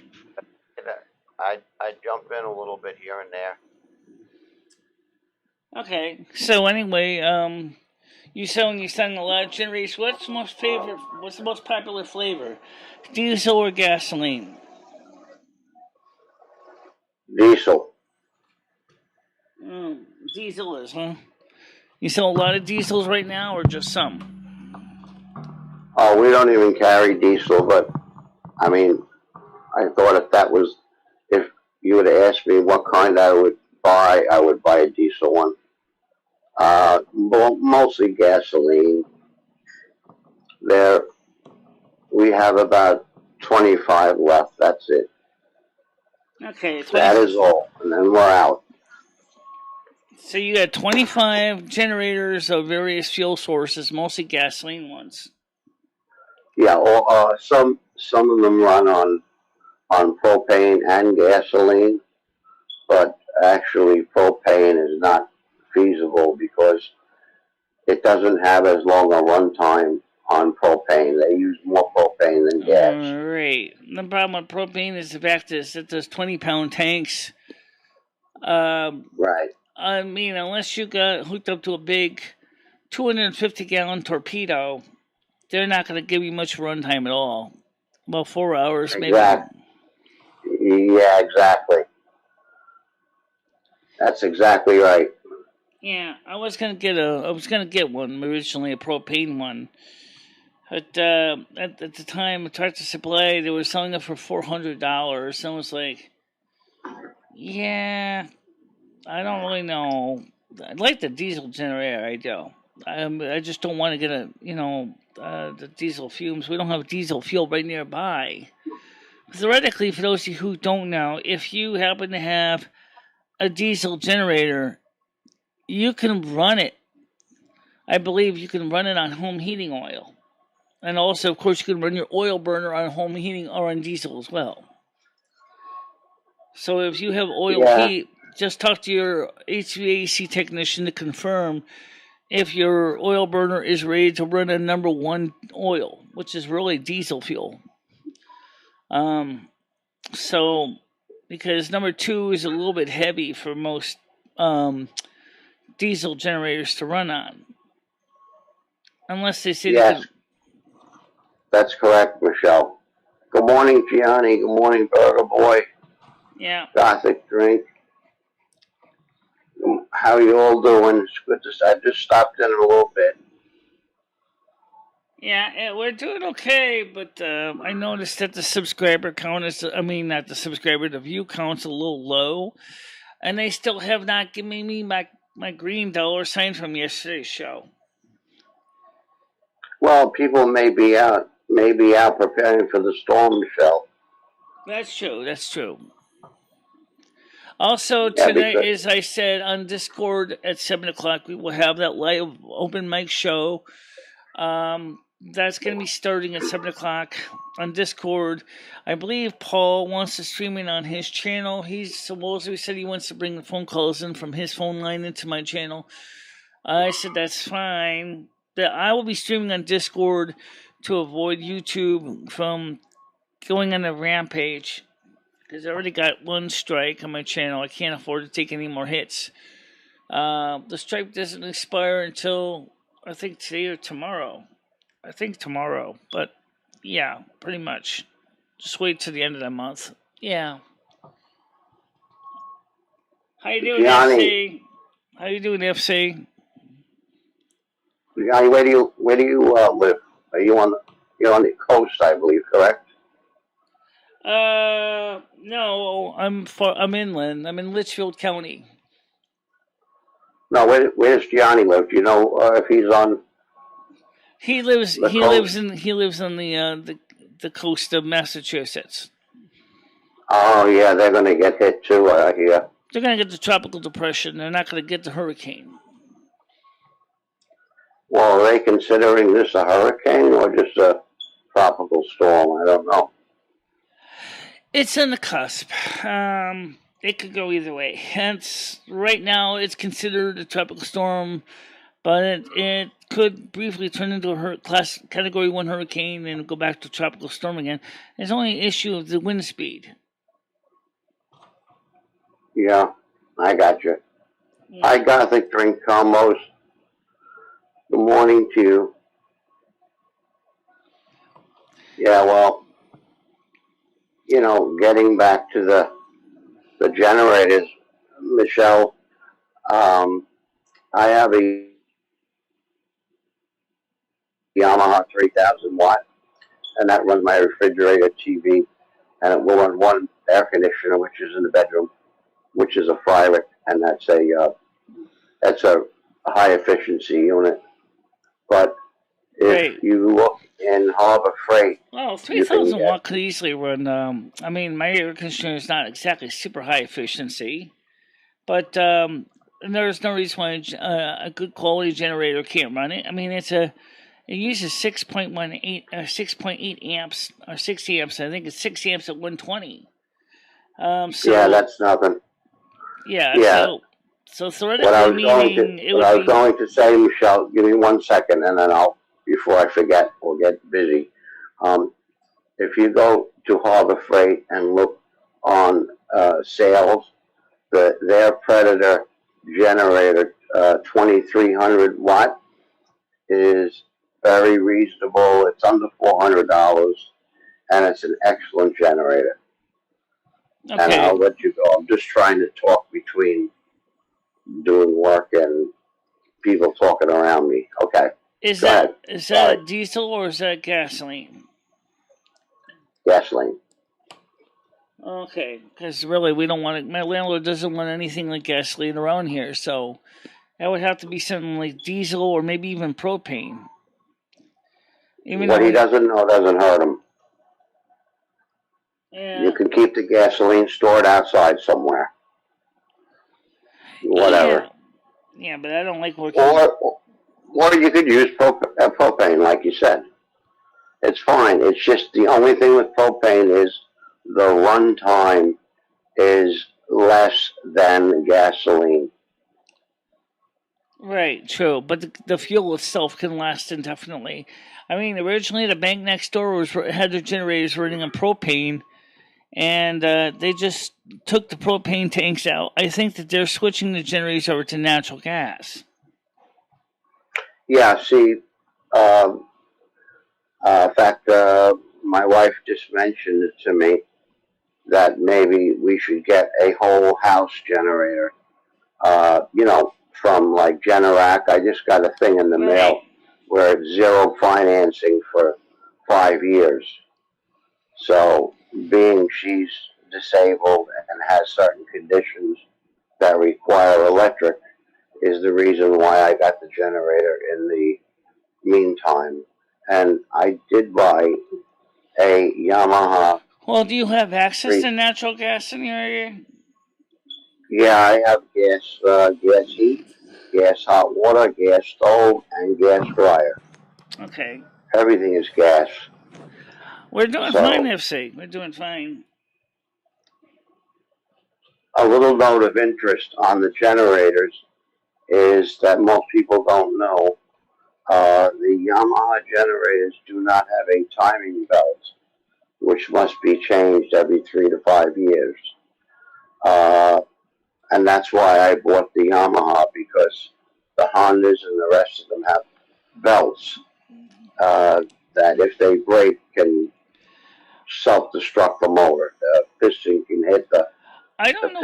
I jump in a little bit here and there. Okay. So anyway, you selling a lot of generators. What's the most popular flavor? Diesel or gasoline? Diesel. Diesel is, huh? You sell a lot of diesels right now, or just some? Oh, we don't even carry diesel, but I mean, I thought if you would have asked me what kind I would buy a diesel one. Mostly gasoline. We have about 25 left. That's it. Okay. That is all, and then we're out. So you got 25 generators of various fuel sources, mostly gasoline ones. Yeah, or some of them run on propane and gasoline, but actually propane is not feasible because it doesn't have as long a runtime on propane. They use more propane than gas. Right. The problem with propane is the fact is that those 20-pound tanks. Right. I mean, unless you got hooked up to a big 250-gallon torpedo, they're not going to give you much runtime at all. About 4 hours, maybe. Yeah, exactly. That's exactly right. Yeah, I was gonna get one originally, a propane one, but at the time, Tractor Supply, they were selling it for $400, and I was like, yeah, I don't really know. I like the diesel generator, I do. I just don't want to get the diesel fumes. We don't have diesel fuel right nearby. Theoretically, for those of you who don't know, if you happen to have a diesel generator, you can run it. I believe you can run it on home heating oil. And also, of course, you can run your oil burner on home heating or on diesel as well. So if you have oil heat, just talk to your HVAC technician to confirm if your oil burner is ready to run a number 1 oil, which is really diesel fuel. So, because number 2 is a little bit heavy for most diesel generators to run on. Unless they say yes. That's correct, Michelle. Good morning, Gianni. Good morning, Burger Boy. Yeah. Gothic Drink. How are you all doing? It's good to see. I just stopped in a little bit. Yeah, we're doing okay, but I noticed that the subscriber count the view count's a little low, and they still have not given me my green dollar sign from yesterday's show. Well, people may be out preparing for the storm, Michelle. That's true. Also, tonight, as I said, on Discord at 7 o'clock, we will have that live open mic show. That's going to be starting at 7 o'clock on Discord. I believe Paul wants to stream it on his channel. He's supposedly said he wants to bring the phone calls in from his phone line into my channel. I said that's fine. That I will be streaming on Discord to avoid YouTube from going on a rampage. Because I already got one strike on my channel. I can't afford to take any more hits. The strike doesn't expire until, I think, today or tomorrow. I think tomorrow. But, yeah, pretty much. Just wait till the end of the month. Yeah. How you doing, Johnny, FC? How you doing, FC? Johnny, where do you live? Are you you're on the coast, I believe, correct? No, I'm inland. I'm in Litchfield County. No, where's Johnny live? Do you know if he's on? He lives on the coast of Massachusetts. Oh yeah, they're gonna get hit too. Here. They're gonna get the tropical depression. They're not gonna get the hurricane. Well, are they considering this a hurricane or just a tropical storm? I don't know. It's on the cusp. It could go either way. Right now it's considered a tropical storm, but it could briefly turn into a Category 1 hurricane and go back to tropical storm again. There's only an issue of the wind speed. Yeah, I got you. Yeah. Hi, Gothic Drink Combos. Good morning to you. Yeah, well, you know, getting back to the generators, Michelle, I have a Yamaha 3000 watt, and that runs my refrigerator, TV, and it will run one air conditioner, which is in the bedroom, which is a Freilich, and that's a high efficiency unit. But if you look in Harbor Freight, well, 3000 watt could easily run. I mean, my air conditioner is not exactly super high efficiency, but there's no reason why a good quality generator can't run it. I mean, it uses 6.8 amps or 6 amps. I think it's 6 amps at 120. So, yeah, that's nothing. Yeah. So theoretically, what I was going to say, Michelle, give me 1 second, and then before I forget or get busy. If you go to Harbor Freight and look on sales, their Predator generator, 2300 watt, is very reasonable. It's under $400, and it's an excellent generator. Okay. And I'll let you go. I'm just trying to talk between doing work and people talking around me. Okay. Is that a diesel or is that gasoline? Gasoline. Okay, because really we don't want it. My landlord doesn't want anything like gasoline around here, so that would have to be something like diesel or maybe even propane. What he doesn't know doesn't hurt him. Yeah. You can keep the gasoline stored outside somewhere. Whatever. Yeah, but I don't like working. Or you could use propane, like you said. It's fine. It's just the only thing with propane is the run time is less than gasoline. Right, true. But the fuel itself can last indefinitely. I mean, originally the bank next door had their generators running on propane, and they just took the propane tanks out. I think that they're switching the generators over to natural gas. Yeah, see, in fact, my wife just mentioned it to me that maybe we should get a whole house generator, from like Generac. I just got a thing in the mail where it's zero financing for 5 years. So being she's disabled and has certain conditions that require electric is the reason why I got the generator in the meantime. And I did buy a Yamaha. Well, do you have access to natural gas in your area? Yeah, I have gas heat, gas hot water, gas stove, and gas dryer. Okay. everything is gas. We're doing fine, FC. We're doing fine. A little note of interest on the generators is that most people don't know. The Yamaha generators do not have a timing belt, which must be changed every 3 to 5 years. And that's why I bought the Yamaha, because the Hondas and the rest of them have belts that if they break can self-destruct the motor. The piston can hit the. I don't know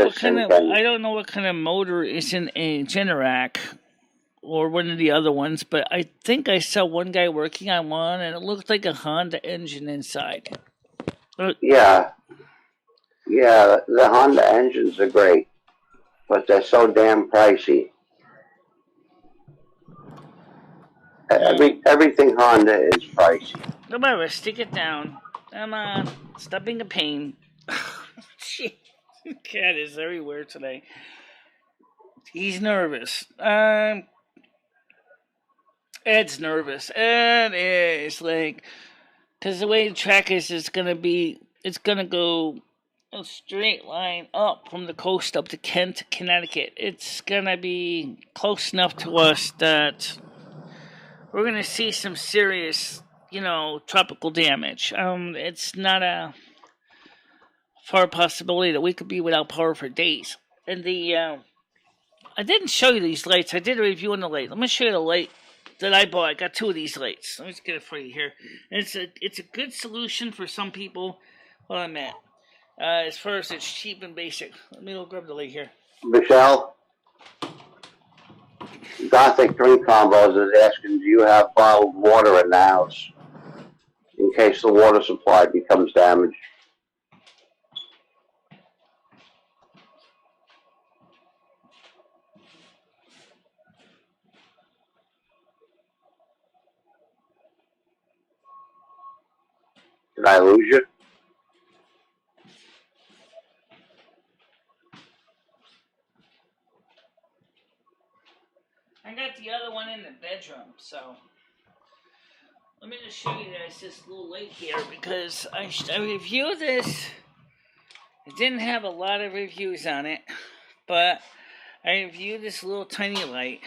what kind of motor is in a Generac or one of the other ones, but I think I saw one guy working on one, and it looked like a Honda engine inside. Yeah, the Honda engines are great, but they're so damn pricey. Everything Honda is pricey. Come on, stick it down. Come on, stop being a pain. Shit, cat is everywhere today. He's nervous. Ed's nervous. Ed is like, because the way the track is, it's gonna go a straight line up from the coast up to Kent, Connecticut. It's gonna be close enough to us that we're gonna see some serious, tropical damage. It's not a far possibility that we could be without power for days. And I didn't show you these lights. I did a review on the light. Let me show you the light that I bought. I got 2 of these lights. Let me just get it for you here. And it's a good solution for some people. Hold on a minute. As far as it's cheap and basic. Let me go grab the light here. Michelle, Gothic Drink Combos is asking, do you have bottled water in the house in case the water supply becomes damaged? Did I lose you? I got the other one in the bedroom, so let me just show you guys this little light here, because I reviewed this. It didn't have a lot of reviews on it, but I reviewed this little tiny light,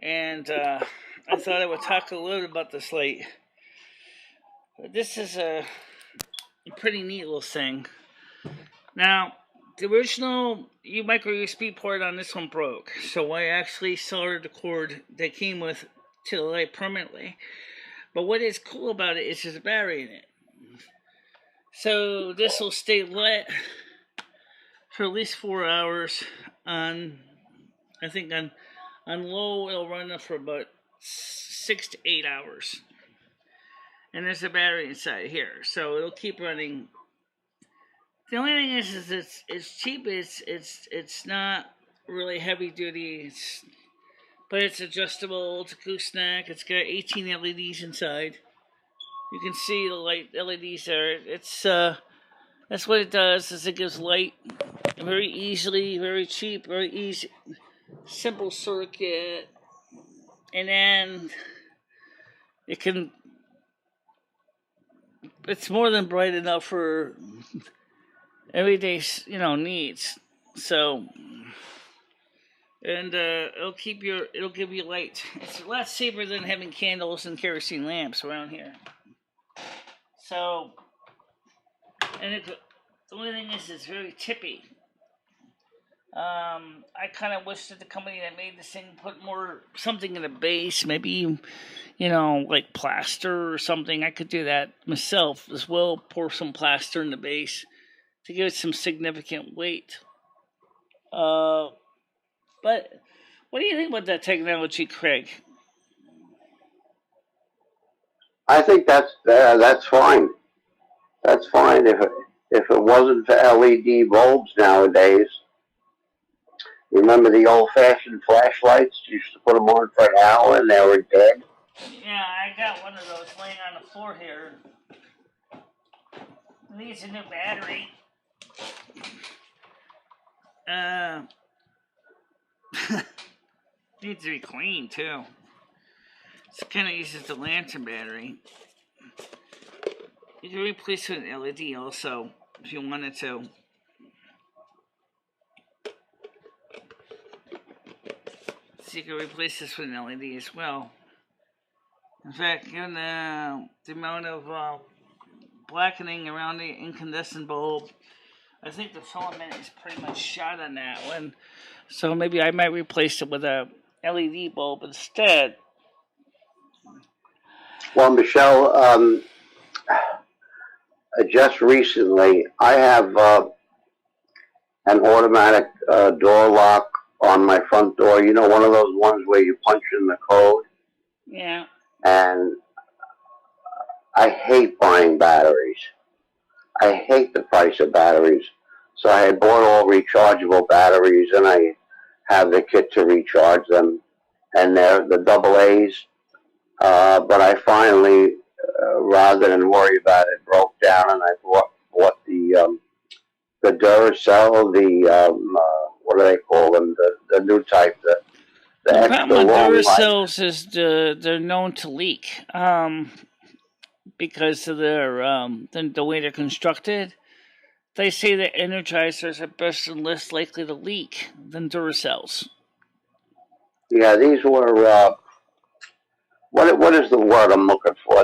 and I thought I would talk a little bit about this light. This is a pretty neat little thing. Now, the original micro USB port on this one broke, so I actually soldered the cord that came with to the light permanently. But what is cool about it is there's a battery in it. So this will stay lit for at least 4 hours. I think on low it'll run for about 6 to 8 hours. And there's a battery inside here, so it'll keep running. The only thing is it's cheap. It's not really heavy duty. But it's adjustable. It's a gooseneck. It's got 18 LEDs inside. You can see the light LEDs there. It's that's what it does. Is it gives light very easily, very cheap, very easy, simple circuit, and then it can. It's more than bright enough for everyday, needs. So, and it'll give you light. It's a lot safer than having candles and kerosene lamps around here. So, and the only thing is, it's very tippy. I kind of wish that the company that made this thing put something in the base, maybe, like plaster or something. I could do that myself as well, pour some plaster in the base to give it some significant weight. But what do you think about that technology, Craig? I think that's fine. That's fine if it wasn't for LED bulbs nowadays. Remember the old-fashioned flashlights? You used to put them on for an hour and they were dead. Yeah, I got one of those laying on the floor here. It needs a new battery. Needs to be cleaned too. It kind of uses the lantern battery. You can replace it with an LED also, if you wanted to. So you can replace this with an LED as well. In fact, given the amount of blackening around the incandescent bulb, I think the filament is pretty much shot on that one. So maybe I might replace it with a LED bulb instead. Well, Michelle, just recently, I have an automatic door lock on my front door. You know, one of those ones where you punch in the code. Yeah. And I hate buying batteries. I hate the price of batteries. So I had bought all rechargeable batteries, and I have the kit to recharge them, and they're the double A's. But I finally, rather than worry about it, broke down, and I bought the Duracell, what do they call them? The new type, the extra problem with long life. Duracells is they're known to leak because of the way they're constructed. They say that Energizers are best and less likely to leak than Duracells. Yeah, these were what is the word I'm looking for?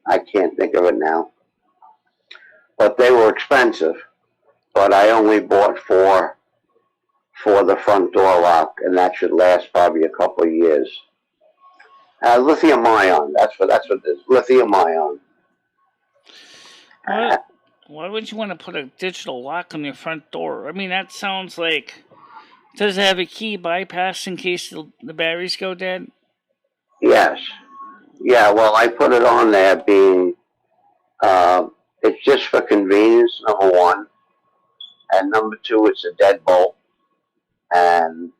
I can't think of it now. But they were expensive. But I only bought four for the front door lock, and that should last probably a couple of years. Lithium ion. That's what this lithium ion. Why would you want to put a digital lock on your front door? I mean, that sounds like. Does it have a key bypass in case the batteries go dead? Yes. Yeah, well, I put it on there being, it's just for convenience, number one. And number two, it's a deadbolt. And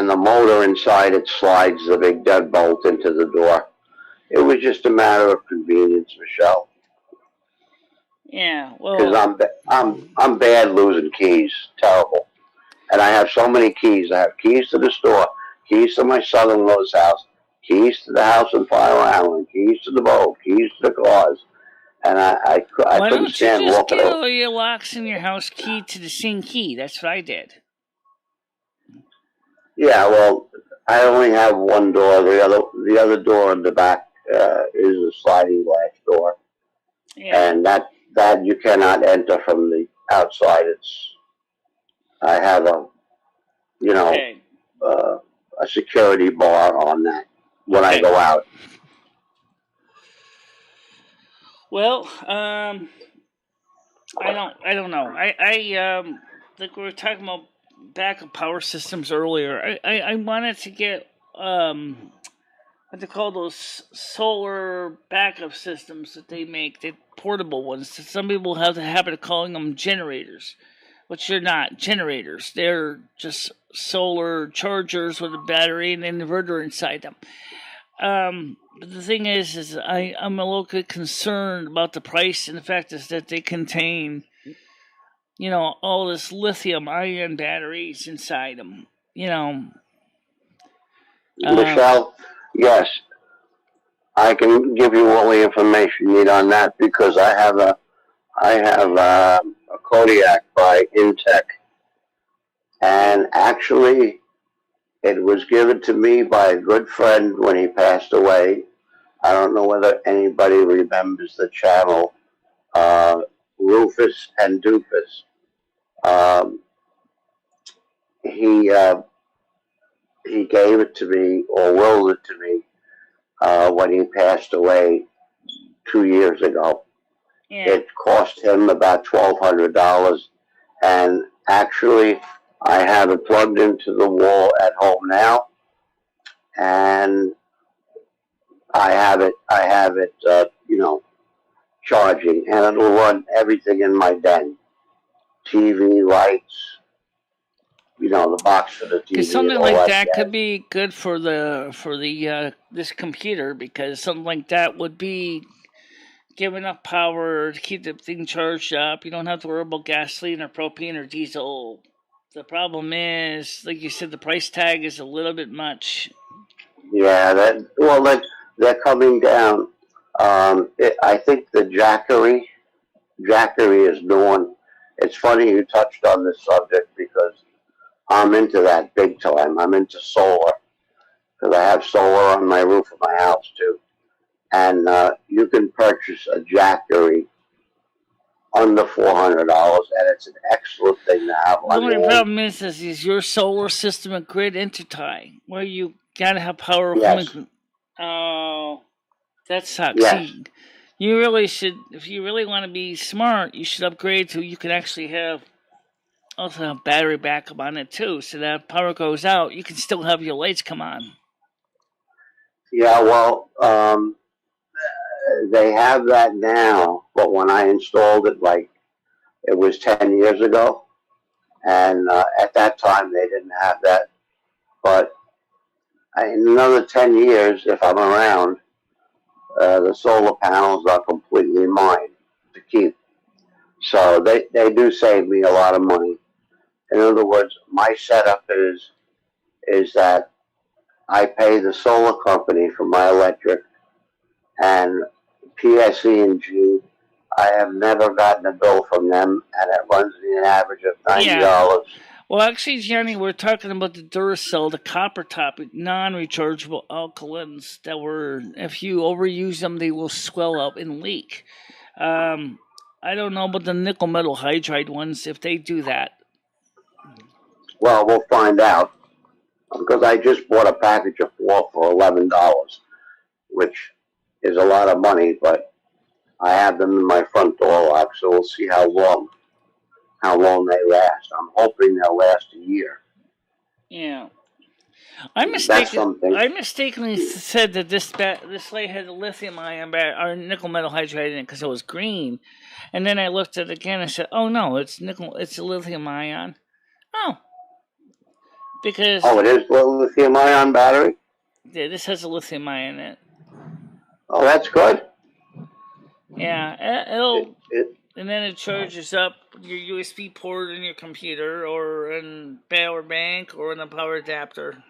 the motor inside it slides the big deadbolt into the door. It was just a matter of convenience, Michelle. Yeah, well, because I'm bad losing keys, terrible, and I have so many keys. I have keys to the store, keys to my son-in-law's house, keys to the house in Fire Island, keys to the boat, keys to the cars, and I couldn't stand walking. Why don't you just get all your locks in your house keyed to the same key? That's what I did. Yeah, well, I only have one door. The other door in the back is a sliding glass door, and that you cannot enter from the outside. I have a security bar on that when I go out. Well, I don't know. I like we were talking about backup power systems earlier. I wanted to get what they call those solar backup systems that they make, the portable ones. Some people have the habit of calling them generators, which they're not generators. They're just solar chargers with a battery and an inverter inside them. But the thing is I'm a little bit concerned about the price, and the fact is that they contain, all this lithium-ion batteries inside them. Michelle, yes, I can give you all the information you need on that because I have a Kodiak by Intech, and actually, it was given to me by a good friend when he passed away. I don't know whether anybody remembers the channel, Rufus and Doofus. He gave it to me, or willed it to me, when he passed away 2 years ago. Yeah. It cost him about $1,200, and actually, I have it plugged into the wall at home now, and I have it, charging, and it'll run everything in my den. TV, lights, the box for the TV. Because something like that could be good for this computer, because something like that would be give enough power to keep the thing charged up. You don't have to worry about gasoline or propane or diesel The problem is, like you said, the price tag is a little bit much. Yeah, they're coming down. I think the Jackery is doing. It's funny you touched on this subject because I'm into that big time. I'm into solar because I have solar on my roof of my house too. And you can purchase a Jackery under $400, and it's an excellent thing to have The on only hand. problem is your solar system a grid intertie where you gotta have power Yes. coming. Oh, that sucks. Yes. See, you really should, if you really want to be smart, you should upgrade to you can actually have also have battery backup on it too, so that if power goes out, you can still have your lights come on. Yeah, well, they have that now, but when I installed it, like it was 10 years ago, and at that time they didn't have that. But in another 10 years, if I'm around, the solar panels are completely mine to keep. So they do save me a lot of money. In other words, my setup is that I pay the solar company for my electric, and PSE&G, I have never gotten a bill from them, and it runs me an average of $90. Yeah. Well, actually, Johnny, we're talking about the Duracell, the copper top, non-rechargeable alkalins that were, if you overuse them, they will swell up and leak. I don't know about the nickel metal hydride ones, if they do that. Well, we'll find out, because I just bought a package of 4 for $11, which is a lot of money, but I have them in my front door lock, so we'll see how long they last. I'm hoping they'll last a year. Yeah. I mistakenly said that this light had a lithium-ion or nickel metal hydride in it because it was green, and then I looked at it again and said, "Oh no, it's a lithium-ion." Oh, because it is a lithium-ion battery. Yeah, this has a lithium-ion in it. Oh, that's good. Yeah, it'll and then it charges up your USB port in your computer or in power bank or in a power adapter.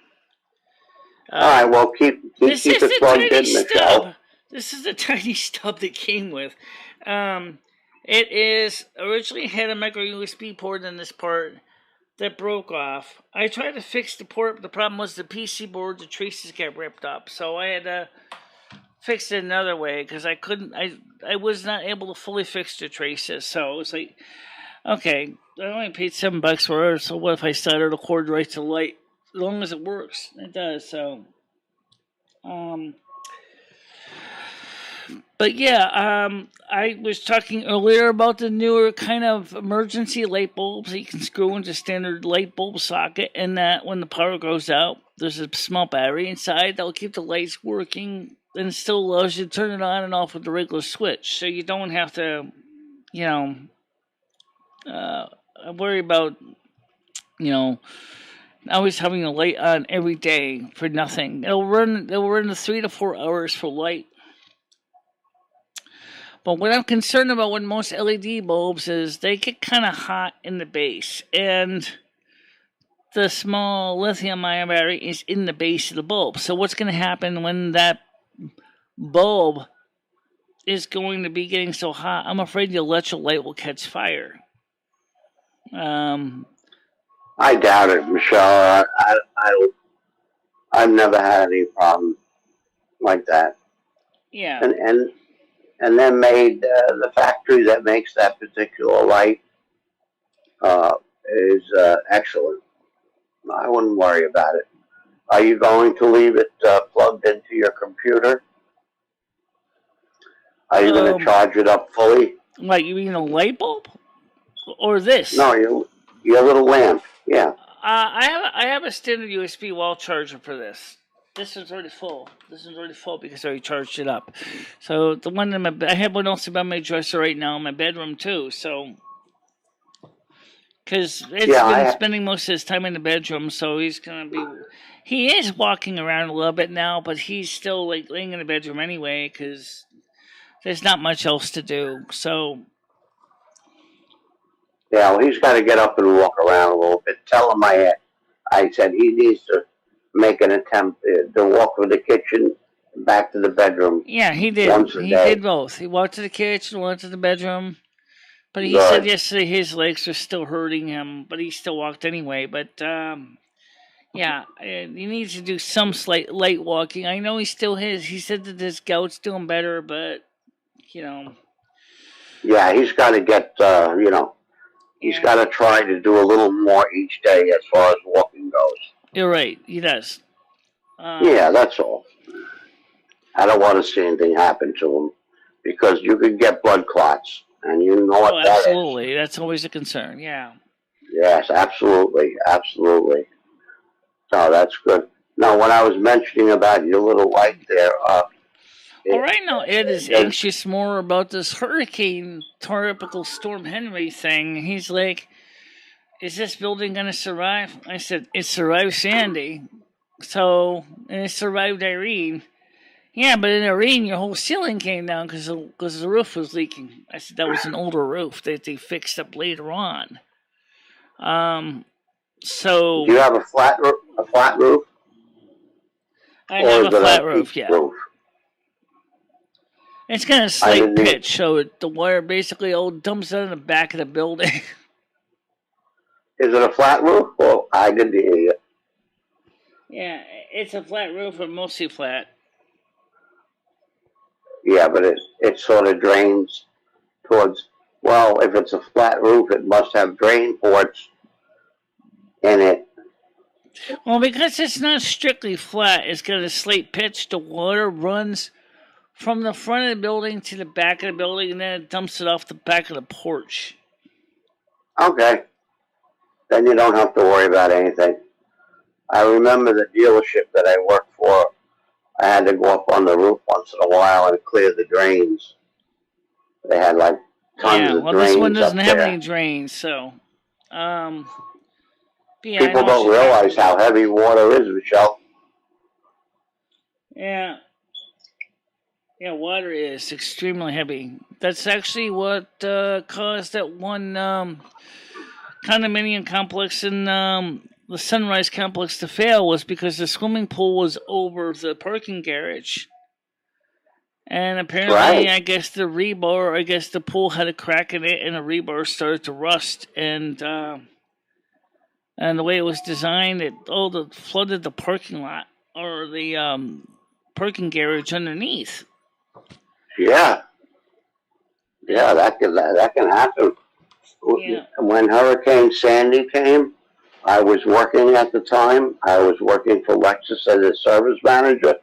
All right, well, keep it plugged in, Michelle. This is the tiny stub that came with. It is originally had a micro USB port in this part that broke off. I tried to fix the port, but the problem was the PC board, the traces got ripped up, so I had to fix it another way because I couldn't. I was not able to fully fix the traces, so it was like, okay, I only paid $7 for it. So what if I started a cord right to the light? As long as it works, it does. So, but yeah, I was talking earlier about the newer kind of emergency light bulbs that you can screw into standard light bulb socket, and that when the power goes out, there's a small battery inside that will keep the lights working and still allows you to turn it on and off with the regular switch, so you don't have to, worry about, always having a light on every day for nothing. It'll run the 3 to 4 hours for light. But what I'm concerned about with most LED bulbs is they get kind of hot in the base, and the small lithium-ion battery is in the base of the bulb. So what's going to happen when that bulb is going to be getting so hot? I'm afraid the electrolyte will catch fire. I doubt it, Michelle. I've never had any problem like that. Yeah. And they're made, the factory that makes that particular light is excellent. I wouldn't worry about it. Are you going to leave it plugged into your computer? Are you going to charge it up fully? Like, you mean a light bulb? Or this? No, your little lamp, yeah. I have a standard USB wall charger for this. This one's already full. Because I already charged it up. So the one in I have one also by my dresser right now in my bedroom too. So because it's been spending most of his time in the bedroom, so he's gonna be. He is walking around a little bit now, but he's still like laying in the bedroom anyway because there's not much else to do. So Yeah, well, he's got to get up and walk around a little bit. Tell him I said he needs to make an attempt to walk from the kitchen back to the bedroom Yeah, he did. once a He day. did both. He walked to the kitchen, went to the bedroom. But he said Good. yesterday his legs are still hurting him, but he still walked anyway. But yeah, he needs to do some slight light walking. I know he still has. He said that his gout's doing better, but you know. Yeah, he's got to get, he's Yeah. got to try to do a little more each day as far as walking goes. You're right. He does. Yeah, that's all. I don't want to see anything happen to him because you could get blood clots, and you know what that is. Absolutely. That's always a concern. Yeah. Yes, absolutely, absolutely. No, that's good. Now, when I was mentioning about your little light there, Right now, Ed is anxious more about this hurricane, tropical storm Henri thing. He's like, "Is this building going to survive?" I said, "It survived Sandy, and it survived Irene." Yeah, but in Irene, your whole ceiling came down because the roof was leaking. I said that was an older roof that they fixed up later on. So do you have a flat roof? I have a flat roof. Yeah, roof? it's got a slight pitch, so the wire basically all dumps out in the back of the building. Is it a flat roof? Well, I didn't hear you. Yeah, it's a flat roof, but mostly flat. Yeah, but it sort of drains towards. Well, if it's a flat roof, it must have drain ports in it. Well, because it's not strictly flat, it's got a slight pitch. The water runs from the front of the building to the back of the building, and then it dumps it off the back of the porch. Okay. Then you don't have to worry about anything. I remember the dealership that I worked for. I had to go up on the roof once in a while and clear the drains. They had like tons of drains. This one doesn't have any drains, so. Yeah, people don't realize how heavy water is, Michelle. Yeah. Yeah, water is extremely heavy. That's actually what caused that one condominium complex in the Sunrise complex to fail, was because the swimming pool was over the parking garage. And apparently, I guess the pool had a crack in it, and the rebar started to rust, and the way it was designed, it flooded the parking lot or the parking garage underneath. Yeah, that can happen. Yeah. When Hurricane Sandy came, I was working at the time. I was working for Lexus as a service manager.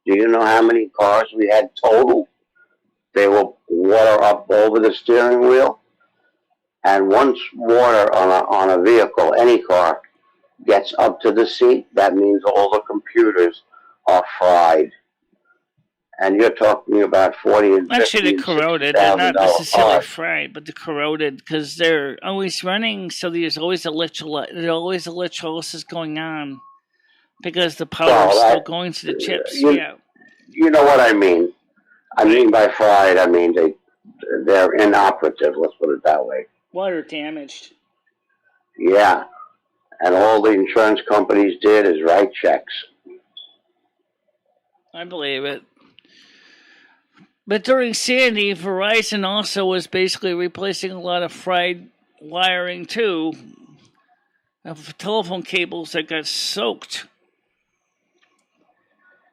Do you know how many cars we had total? They were water up over the steering wheel. And once water on a vehicle, any car, gets up to the seat, that means all the computers are fried. And you're talking about 40 and 50. Actually, they're corroded. They're not necessarily fried, but they're corroded because they're always running. So there's always electrolysis going on because the power is still going to the chips. You know what I mean. I mean by fried, I mean they're inoperative. Let's put it that way. Water damaged. Yeah, and all the insurance companies did is write checks. I believe it. But during Sandy, Verizon also was basically replacing a lot of fried wiring too, of telephone cables that got soaked.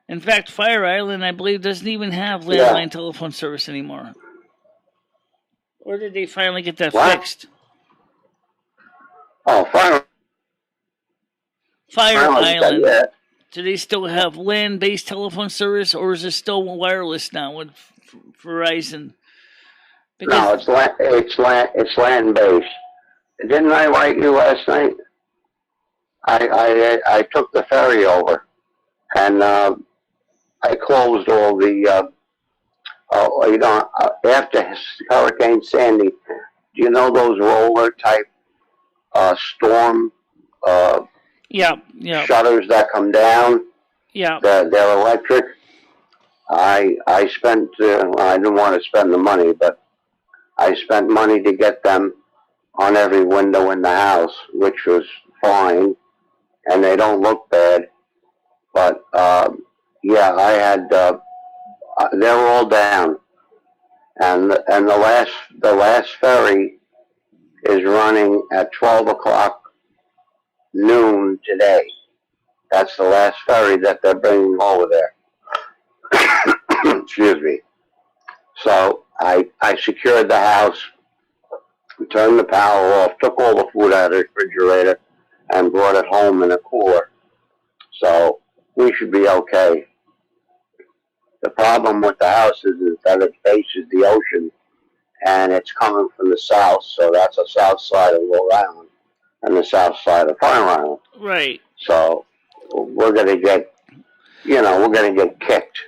In fact, Fire Island, I believe, doesn't even have landline telephone service anymore. Or did they finally get that fixed? Oh, Fire Island. Do they still have land-based telephone service, or is it still wireless now with Verizon? Because no, it's land-based. Didn't I write you last night? I took the ferry over, and I closed all the. After Hurricane Sandy, do you know those roller type storm? Shutters that come down. Yeah. They're electric. I spent. I didn't want to spend the money, but I spent money to get them on every window in the house, which was fine, and they don't look bad. But yeah, I had they were all down, and the last ferry is running at 12 o'clock noon today. That's the last ferry that they're bringing over there. Excuse me. So I secured the house, turned the power off, took all the food out of the refrigerator, and brought it home in a cooler. So we should be okay. The problem with the house is that it faces the ocean, and it's coming from the south, so that's the south side of Long Island and the south side of Fire Island. Right. So we're gonna get, we're gonna get kicked.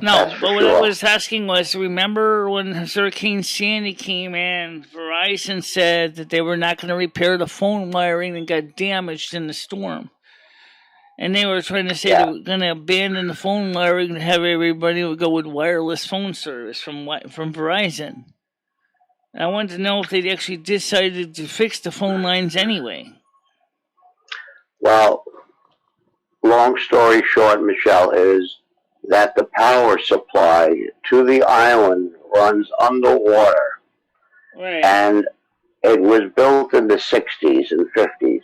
No, but what I was asking was, remember when Hurricane Sandy came in, Verizon said that they were not going to repair the phone wiring and got damaged in the storm. And they were trying to say they were going to abandon the phone wiring and have everybody go with wireless phone service from Verizon. And I wanted to know if they actually decided to fix the phone lines anyway. Well, long story short, Michelle, is that the power supply to the island runs underwater. Right. And it was built in the 60s and 50s.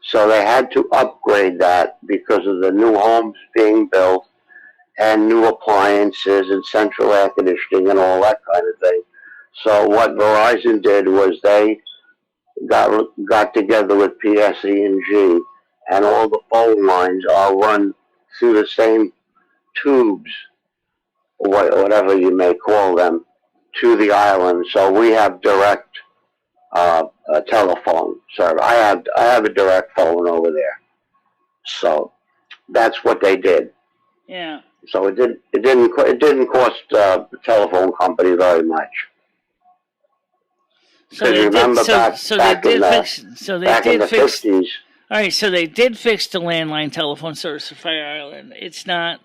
So they had to upgrade that because of the new homes being built and new appliances and central air conditioning and all that kind of thing. So what Verizon did was they got together with PSE&G, and all the phone lines are run through the same tubes, whatever you may call them, to the island. So we have direct telephone service. I have a direct phone over there. So that's what they did. Yeah. So it didn't cost the telephone company very much. So they remember did. Back in the 50s. All right. So they did fix the landline telephone service for Fire Island. It's not.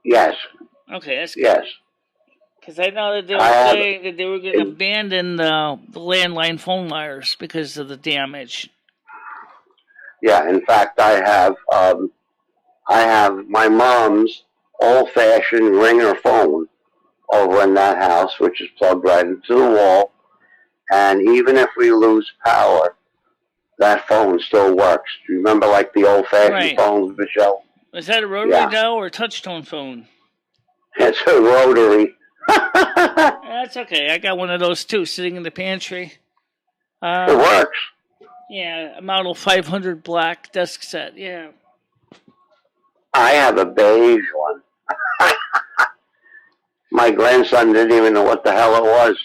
Yes. Okay, that's good. Yes. Because I know that they were saying that they were going to abandon the landline phone wires because of the damage. Yeah, in fact, I have my mom's old-fashioned ringer phone over in that house, which is plugged right into the wall. And even if we lose power, that phone still works. Do you remember, like, the old-fashioned phones, Michelle? Is that a rotary dial or a touch-tone phone? It's a rotary. That's okay. I got one of those, too, sitting in the pantry. It works. Yeah, a model 500 black desk set, yeah. I have a beige one. My grandson didn't even know what the hell it was.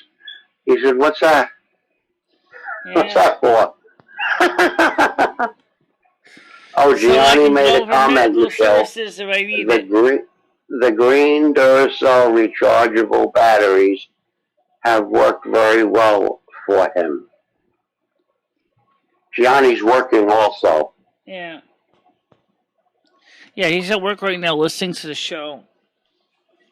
He said, "What's that? Yeah. What's that for?" Oh, Gianni made a comment, Michelle. The green Duracell rechargeable batteries have worked very well for him. Gianni's working also. Yeah. Yeah, he's at work right now listening to the show.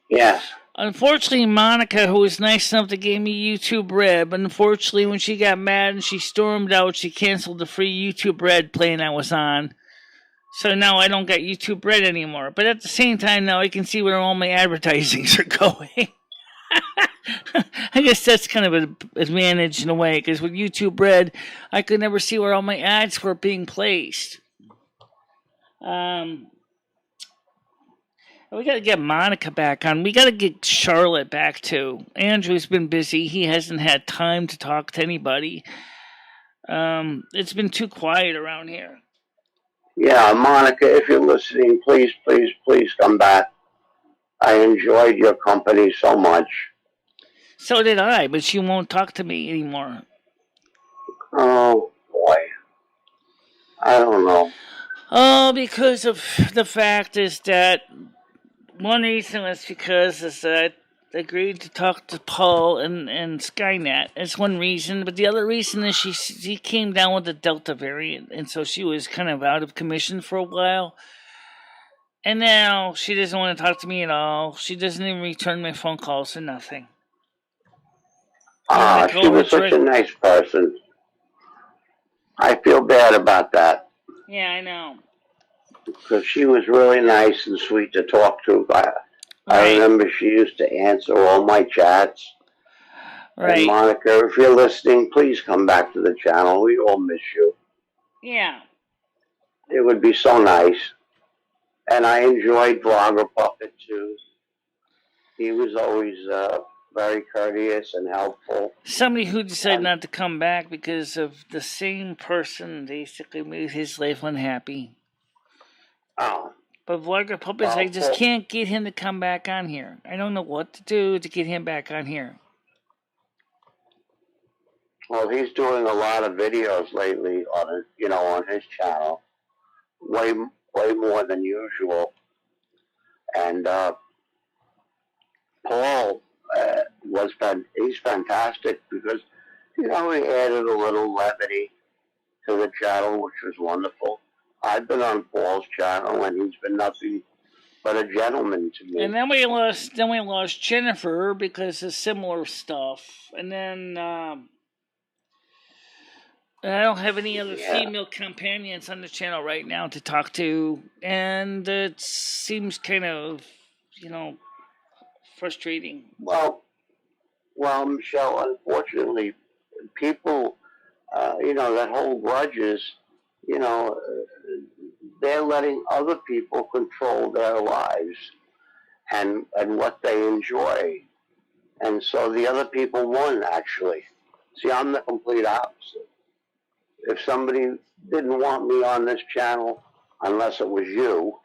Yes. Unfortunately, Monica, who was nice enough to give me YouTube Red, but unfortunately when she got mad and she stormed out, she canceled the free YouTube Red plan I was on. So now I don't get YouTube Red anymore. But at the same time now I can see where all my advertisings are going. I guess that's kind of an advantage in a way, because with YouTube Red, I could never see where all my ads were being placed. We got to get Monica back on. We got to get Charlotte back, too. Andrew's been busy. He hasn't had time to talk to anybody. It's been too quiet around here. Yeah, Monica, if you're listening, please, please, please come back. I enjoyed your company so much. So did I, but she won't talk to me anymore. Oh, boy. I don't know. Oh, because of the fact is that one reason was because I agreed to talk to Paul and Skynet. That's one reason. But the other reason is she came down with the Delta variant, and so she was kind of out of commission for a while. And now she doesn't want to talk to me at all. She doesn't even return my phone calls or nothing. She was such a nice person. I feel bad about that Yeah, I know. because she was really nice and sweet to talk to. I Right. remember she used to answer all my chats. And Right. Monica, if you're listening, please come back to the channel. We all miss you. Yeah. It would be so nice. And I enjoyed Vlogger Puppet too. He was always very courteous and helpful. Somebody who decided And not to come back because of the same person basically made his life unhappy. oh, But Vlogger Puppets, I well, just can't get him to come back on here. I don't know what to do to get him back on here. well, he's doing a lot of videos lately on on his channel, way more than usual. And Paul he's fantastic because he added a little levity to the channel, which was wonderful. I've been on Paul's channel, and he's been nothing but a gentleman to me. And then we lost Jennifer because of similar stuff. And then I don't have any other female companions on the channel right now to talk to, and it seems kind of, frustrating. Well, Michelle, unfortunately, people, that hold grudges, they're letting other people control their lives and what they enjoy. And so the other people won, actually. See, I'm the complete opposite. If somebody didn't want me on this channel, unless it was you,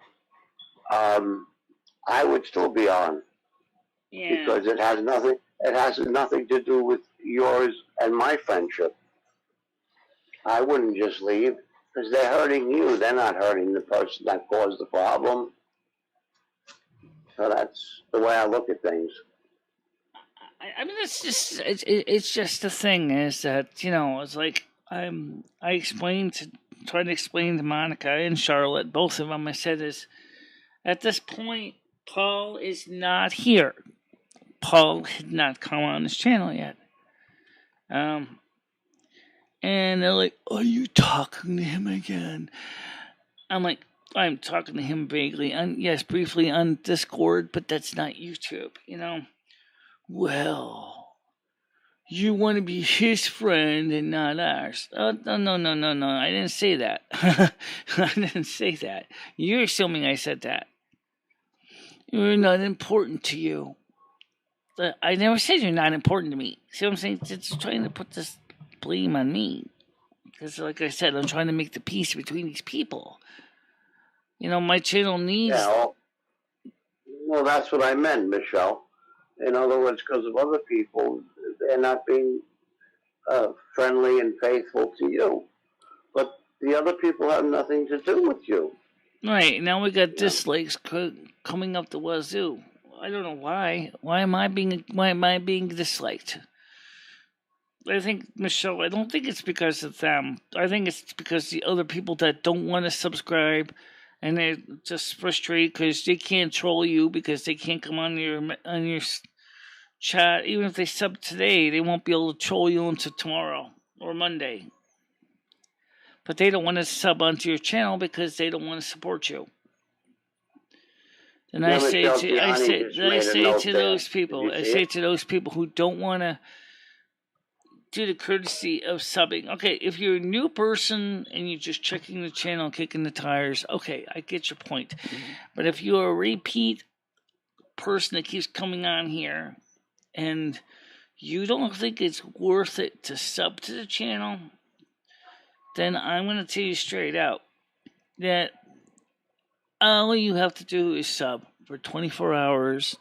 I would still be on. Yeah. Because it has nothing to do with yours and my friendship. I wouldn't just leave because they're hurting you. They're not hurting the person that caused the problem. So that's the way I look at things. I mean, it's just the thing is that it's like I tried to explain to Monica and Charlotte, both of them. I said is at this point, Paul is not here. Paul had not come on this channel yet. And they're like, "Are you talking to him again?" I'm like, "I'm talking to him vaguely, yes, briefly on Discord, but that's not YouTube, Well, you want to be his friend and not ours. Oh, no. I didn't say that. I didn't say that. You're assuming I said that. You're not important to you. I never said you're not important to me. See what I'm saying? It's trying to put this blame on me. Because, like I said, I'm trying to make the peace between these people. My channel needs... Yeah, well, that's what I meant, Michelle. In other words, because of other people, they're not being friendly and faithful to you. But the other people have nothing to do with you. Right, now we got dislikes coming up the wazoo. I don't know why. Why am I being disliked? I think, Michelle, I don't think it's because of them. I think it's because the other people that don't want to subscribe and they're just frustrated because they can't troll you because they can't come on your chat. Even if they sub today, they won't be able to troll you until tomorrow or Monday. But they don't want to sub onto your channel because they don't want to support you. And I say to those people who don't want to do the courtesy of subbing. Okay, if you're a new person and you're just checking the channel, kicking the tires, okay, I get your point. But if you're a repeat person that keeps coming on here and you don't think it's worth it to sub to the channel, then I'm going to tell you straight out that all you have to do is sub for 24 hours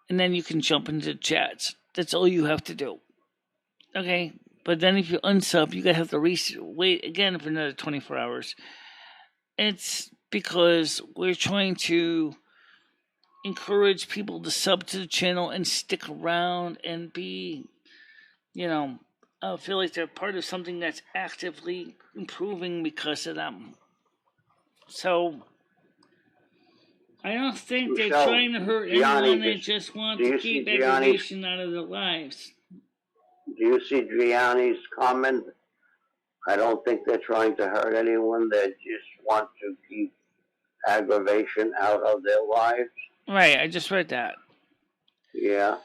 and then you can jump into chats. That's all you have to do. Okay, but then if you unsub, you gotta have to wait again for another 24 hours. It's because we're trying to encourage people to sub to the channel and stick around and be, feel like they're part of something that's actively improving because of them. So, I don't think they're trying to hurt anyone. They just want to keep aggravation out of their lives. Do you see Gianni's comment I don't think they're trying to hurt anyone. They just want to keep aggravation out of their lives. Right, I just read that. Yeah.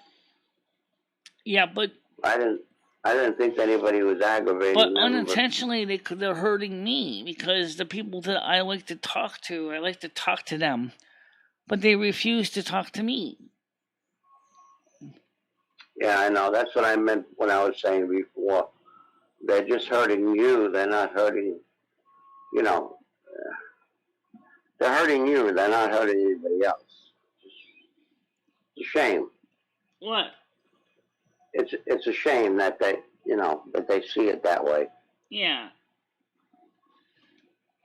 Yeah, but I didn't think anybody was aggravating but them. Unintentionally, they're hurting me because the people that I like to talk to them, but they refuse to talk to me. Yeah, I know. That's what I meant when I was saying before. They're just hurting you. They're not hurting, you know, they're hurting you. They're not hurting anybody else. It's a shame. What? It's a shame that they see it that way. Yeah.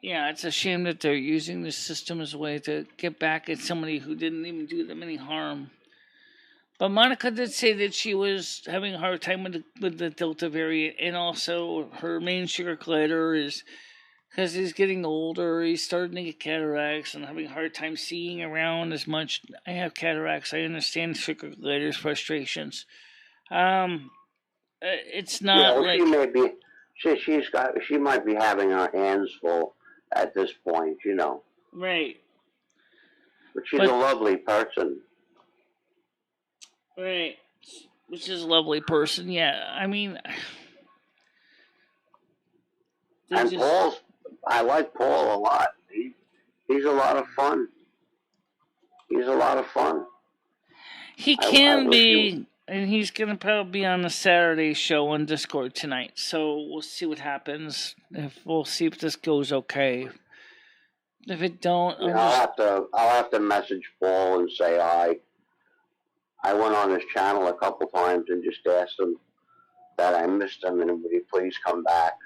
Yeah, it's a shame that they're using this system as a way to get back at somebody who didn't even do them any harm. But Monica did say that she was having a hard time with the Delta variant, and also her main sugar glider is because he's getting older. He's starting to get cataracts and having a hard time seeing around as much. I have cataracts. I understand sugar glider's frustrations. It's not like she may be. She might be having her hands full at this point, you know. Right. But she's a lovely person. Right. Which is a lovely person, yeah. I mean, and I like Paul a lot. He's a lot of fun. He's a lot of fun. He can be, and he's going to probably be on the Saturday show on Discord tonight. So we'll see what happens. We'll see if this goes okay. If it don't, I'll have to message Paul and say hi. I went on his channel a couple times and just asked him that I missed him and would he please come back.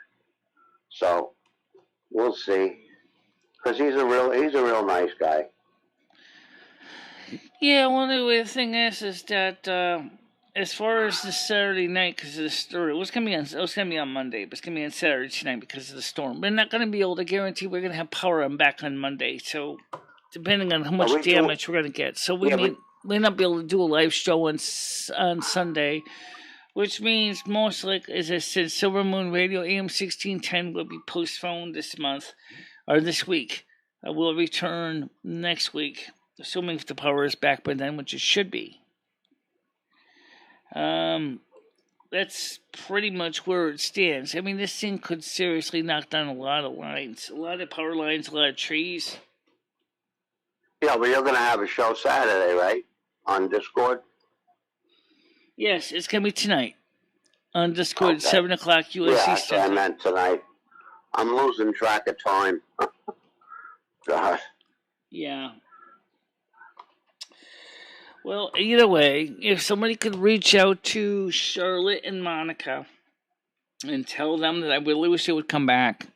So we'll see, because he's a real nice guy. Yeah, well, the thing is that as far as the Saturday night, because of the story, it was gonna be on Monday, but it's gonna be on Saturday tonight because of the storm. We're not gonna be able to guarantee we're gonna have power back on Monday. So depending on how much damage we're gonna get, so we may not be able to do a live show on Sunday, which means most likely, as I said, Silvermoon Radio AM 1610 will be postponed this month or this week. We'll return next week, assuming if the power is back by then, which it should be. That's pretty much where it stands. I mean, this thing could seriously knock down a lot of lines, a lot of power lines, a lot of trees. Yeah, but you're going to have a show Saturday, right? On Discord? Yes, it's going to be tonight. On Discord at 7 o'clock U.S. Eastern. Yeah, I meant tonight. I'm losing track of time. God. Yeah. Well, either way, if somebody could reach out to Charlotte and Monica and tell them that I really wish they would come back.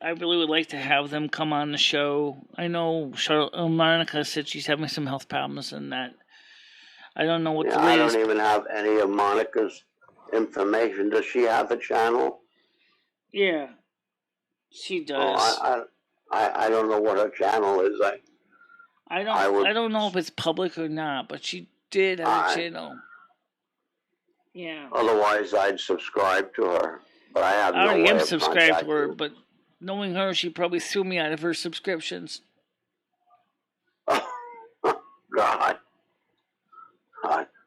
I really would like to have them come on the show. I know Monica said she's having some health problems and that. I don't know what the latest... I don't even have any of Monica's information. Does she have a channel? Yeah, she does. Oh, I don't know what her channel is. I don't know if it's public or not, but she did have a channel. Yeah. Otherwise, I'd subscribe to her. But I have no way of I already am subscribed to her, but knowing her, she probably threw me out of her subscriptions. Oh, God.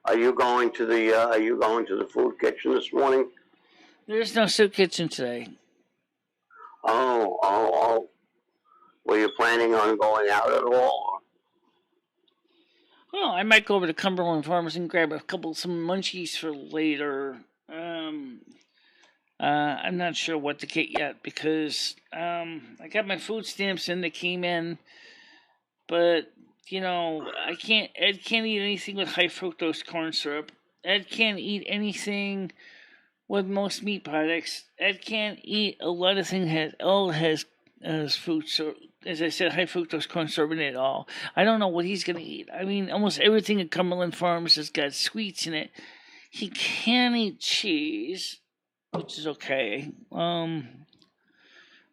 Are you going to the food kitchen this morning? There's no soup kitchen today. Oh. Were you planning on going out at all? Well, I might go over to Cumberland Farms and grab some munchies for later. I'm not sure what to get yet because I got my food stamps in that came in, but Ed can't eat anything with high fructose corn syrup. Ed can't eat anything with most meat products. Ed can't eat a lot of things that all has fruit syrup. As I said, high fructose corn syrup in it all. I don't know what he's gonna eat. I mean, almost everything at Cumberland Farms has got sweets in it. He can eat cheese, which is okay.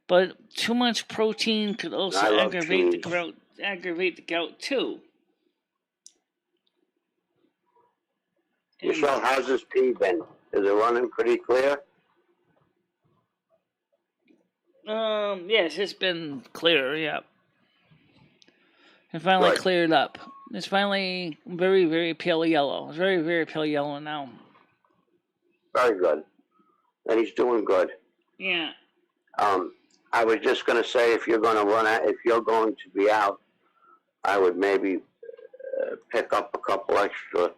But too much protein could also aggravate the gout too. Michelle, how's this pee been? Is it running pretty clear? Yes, it's been clear. Yeah, it finally Good. cleared up. It's finally very, very pale yellow. It's very, very pale yellow now. Very good. And he's doing good. Yeah. I was just going to say, if you're going to be out, I would maybe pick up a couple extra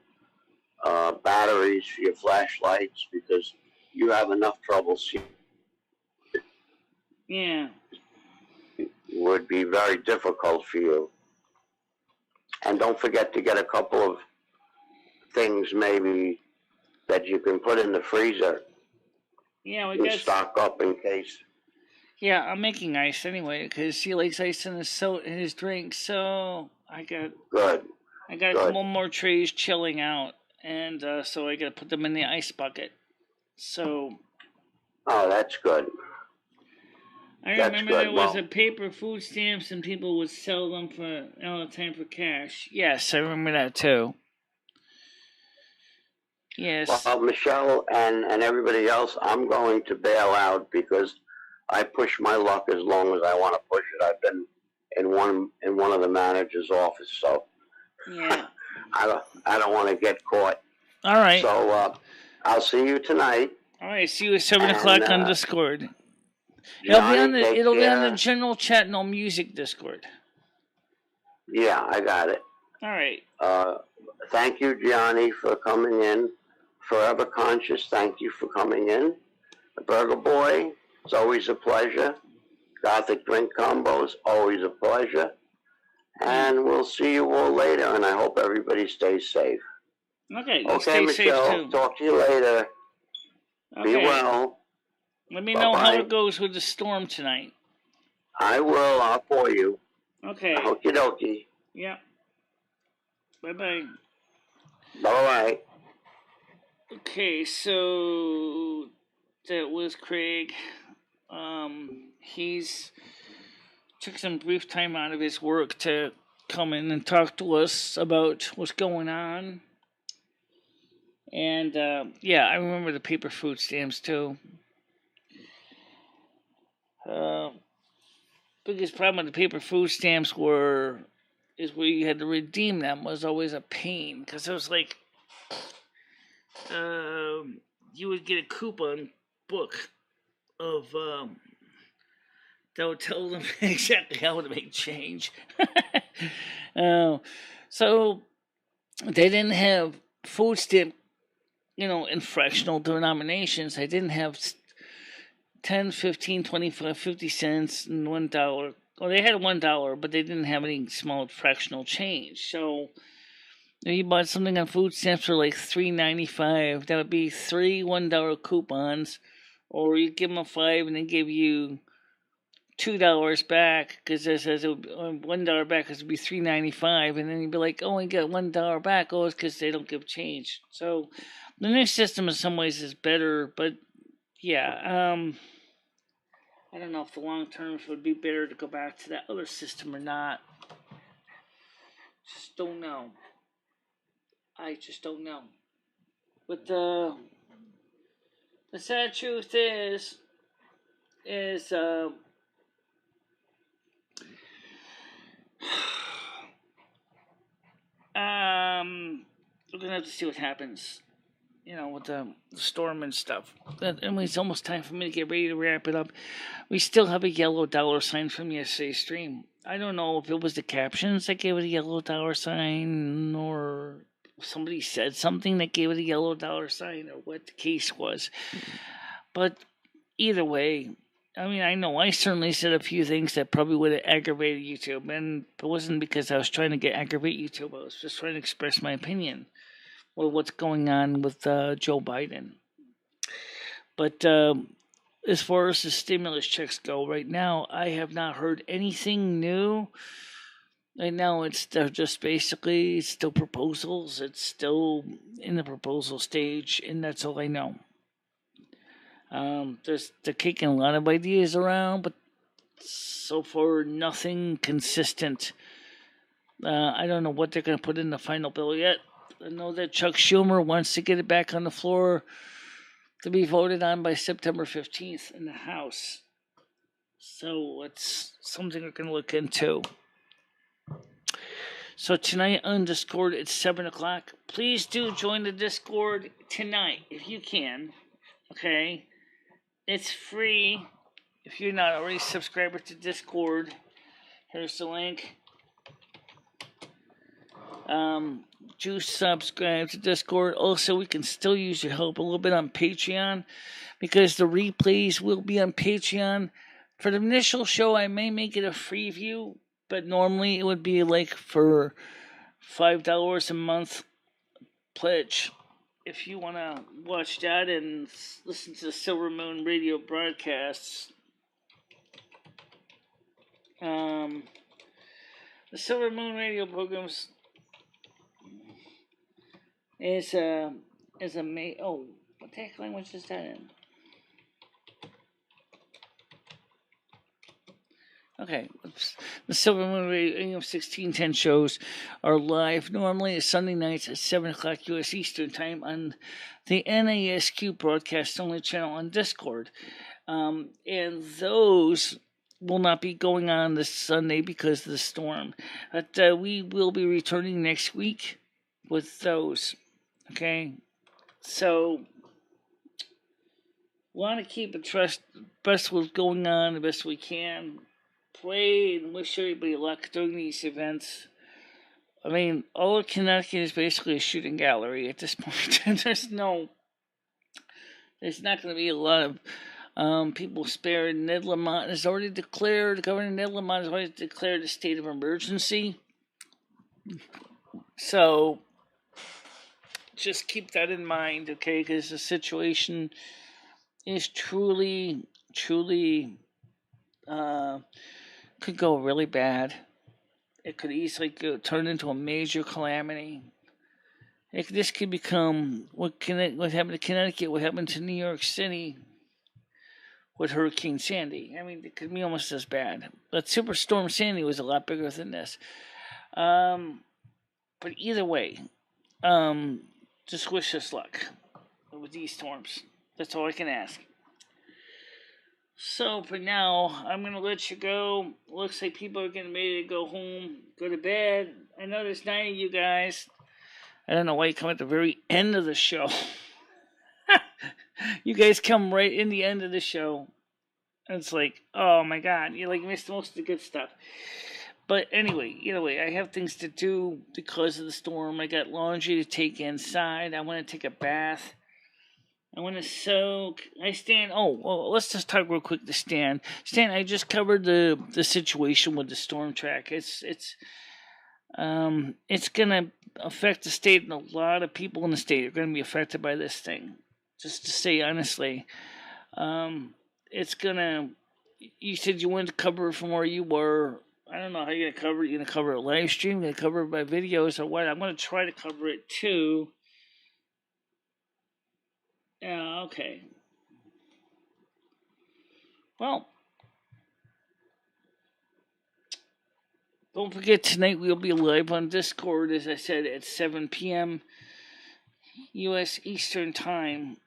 batteries for your flashlights, because you have enough trouble seeing. Yeah. It would be very difficult for you. And don't forget to get a couple of things maybe that you can put in the freezer. Yeah, we and got stock up in case. Yeah, I'm making ice anyway because he likes ice in his drink. So I got Good. a couple more trays chilling out, and so I got to put them in the ice bucket. So. Oh, that's good. I remember there was a paper food stamps and people would sell them for all the time for cash. Yes, I remember that too. Yes. Well, Michelle and everybody else, I'm going to bail out because I push my luck as long as I want to push it. I've been in one of the manager's office, so yeah. I don't want to get caught. All right. So I'll see you tonight. All right. See you at 7:00 on Discord. Johnny, it'll be on the general chat, no music Discord. Yeah, I got it. All right. Thank you, Gianni, for coming in. Forever Conscious, thank you for coming in. The Burger Boy, it's always a pleasure. Gothic Drink Combos, always a pleasure. And we'll see you all later, and I hope everybody stays safe. Okay, okay, Michelle, safe too. Talk to you later. Okay. Be well. Let me know how it goes with the storm tonight. I will. I'll call you. Okay. Okie dokie. Yeah. Bye-bye. Bye-bye. Okay, so that was Craig. He's took some brief time out of his work to come in and talk to us about what's going on. And yeah, I remember the paper food stamps too. Biggest problem with the paper food stamps is where you had to redeem them was always a pain, because it was like you would get a coupon book of that would tell them exactly how to make change. So they didn't have food stamp, in fractional denominations. They didn't have 10, 15, 25, 50 cents, and $1. Well, they had $1, but they didn't have any small fractional change. So if you bought something on food stamps for like $3.95, that would be 3 $1 coupons, or you give them a 5 and they give you $2 back, because it says $1 back, because it would be $3.95, and then you'd be like, oh, I got $1 back. Oh, it's because they don't give change. So the new system in some ways is better, but yeah, I don't know if the long term would be better to go back to that other system or not. Just don't know. I just don't know. But the sad truth is we're gonna have to see what happens, with the storm and stuff. Anyway, it's almost time for me to get ready to wrap it up. We still have a yellow dollar sign from yesterday's stream. I don't know if it was the captions that gave it a yellow dollar sign, or somebody said something that gave it a yellow dollar sign, or what the case was. But either way, I mean, I know I certainly said a few things that probably would have aggravated YouTube, and it wasn't because I was trying to aggravate YouTube. I was just trying to express my opinion with what's going on with Joe Biden. But as far as the stimulus checks go, right now, I have not heard anything new. Right now, they're just basically still proposals. It's still in the proposal stage, and that's all I know. They're kicking a lot of ideas around, but so far nothing consistent. I don't know what they're going to put in the final bill yet. I know that Chuck Schumer wants to get it back on the floor to be voted on by September 15th in the House. So it's something we're going to look into. So tonight on Discord, it's 7 o'clock. Please do join the Discord tonight if you can. Okay? It's free. If you're not already a subscriber to Discord, here's the link. Do subscribe to Discord. Also, we can still use your help a little bit on Patreon, because the replays will be on Patreon. For the initial show, I may make it a free view, but normally it would be like for $5 a month pledge. If you want to watch that and listen to the Silvermoon radio broadcasts, the Silvermoon radio programs is a oh, what the heck language is that in? Okay, the Silvermoon Radio AM 1610 shows are live normally Sunday nights at 7 o'clock U.S. Eastern Time on the NASQ broadcast only channel on Discord. And those will not be going on this Sunday because of the storm. But we will be returning next week with those. Okay? So, want to keep the best what's going on the best we can. Pray and wish everybody luck during these events. I mean, all of Connecticut is basically a shooting gallery at this point. There's not going to be a lot of people spared. Ned Lamont has already declared, Governor Ned Lamont has already declared a state of emergency. So, just keep that in mind, okay? Because the situation is truly could go really bad. It could easily turn into a major calamity. This could become what happened to Connecticut, what happened to New York City with Hurricane Sandy. I mean, it could be almost as bad. But Superstorm Sandy was a lot bigger than this. But either way, just wish us luck with these storms. That's all I can ask. So for now, I'm going to let you go. Looks like people are getting ready to go home, go to bed. I know there's 9 of you guys. I don't know why you come at the very end of the show. You guys come right in the end of the show. And it's like, oh my god, you missed most of the good stuff. But anyway, either way, I have things to do because of the storm. I got laundry to take inside. I want to take a bath. I want to soak. Let's just talk real quick to Stan. Stan, I just covered the situation with the storm track. It's gonna affect the state, and a lot of people in the state are gonna be affected by this thing. Just to say honestly, it's gonna. You said you wanted to cover it from where you were. I don't know how you're gonna cover it. You're gonna cover it live stream. You're gonna cover it by videos or what? I'm gonna try to cover it too. Yeah, okay. Well, don't forget tonight we'll be live on Discord, as I said, at 7 p.m. U.S. Eastern Time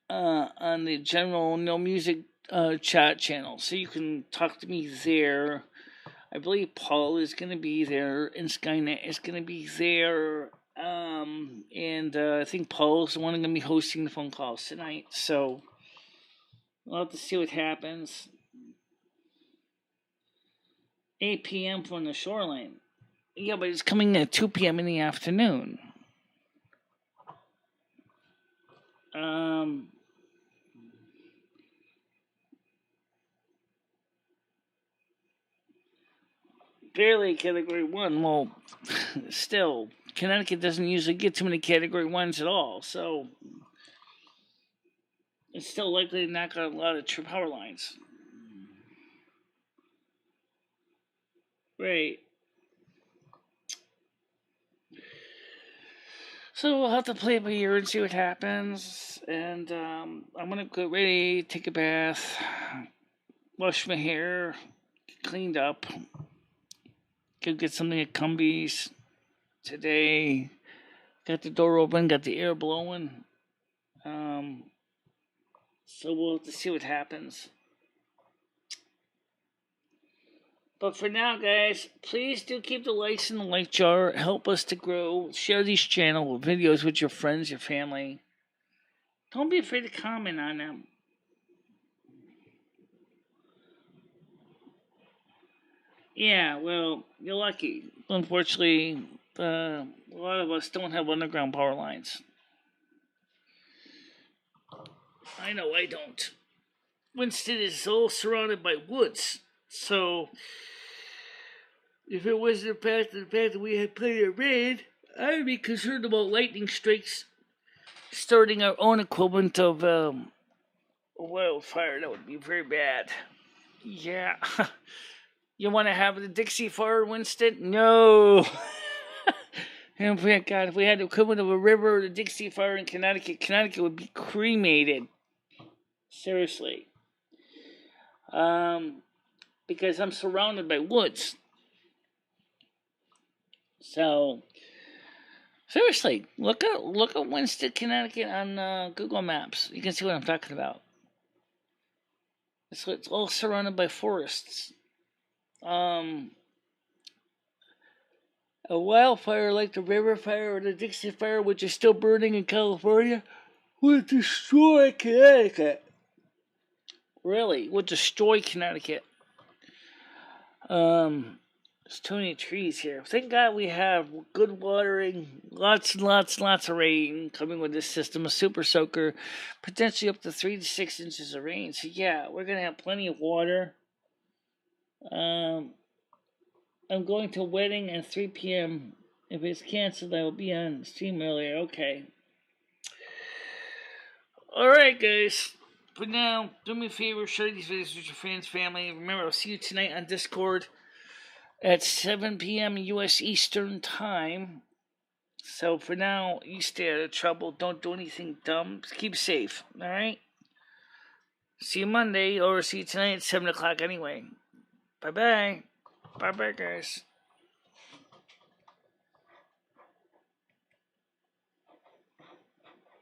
on the general No Music chat channel. So you can talk to me there. I believe Paul is going to be there, and Skynet is going to be there. And I think Paul's the one going to be hosting the phone calls tonight. So we'll have to see what happens. 8 p.m. from the shoreline. Yeah, but it's coming at 2 p.m. in the afternoon. Barely Category 1. Well, still, Connecticut doesn't usually get too many Category 1s at all, so it's still likely to knock out a lot of power lines. Right. So we'll have to play it by ear and see what happens. And I'm going to get ready, take a bath, wash my hair, get cleaned up, go get something at Cumbies today. Got the door open, got the air blowing. So we'll have to see what happens. But for now, guys, please do keep the likes in the like jar. Help us to grow. Share these channel videos with your friends, your family. Don't be afraid to comment on them. Yeah, well, you're lucky. Unfortunately, a lot of us don't have underground power lines. I know I don't. Winston is all surrounded by woods, so if it wasn't the fact that we had plenty of rain, I would be concerned about lightning strikes starting our own equivalent of a wildfire. That would be very bad. Yeah. You want to have the Dixie fire, Winston? No. And if we had the equivalent of a river or the Dixie fire in Connecticut, Connecticut would be cremated. Seriously. Because I'm surrounded by woods. So, seriously, look at Winston, Connecticut on Google Maps. You can see what I'm talking about. It's all surrounded by forests. A wildfire like the river fire or the Dixie fire, which is still burning in California, would destroy Connecticut. Really, would destroy Connecticut. There's too many trees here. Thank God we have good watering, lots and lots of rain coming with this system, a super soaker, potentially up to 3 to 6 inches of rain. So yeah, we're gonna have plenty of water. I'm going to a wedding at 3 p.m. If it's canceled, I will be on stream earlier. Okay. Alright, guys. For now, do me a favor, share these videos with your friends, family. Remember, I'll see you tonight on Discord at 7 p.m. U.S. Eastern Time. So for now, you stay out of trouble. Don't do anything dumb. Keep safe, alright? See you Monday, or see you tonight at 7 o'clock anyway. Bye-bye. Bye-bye, guys.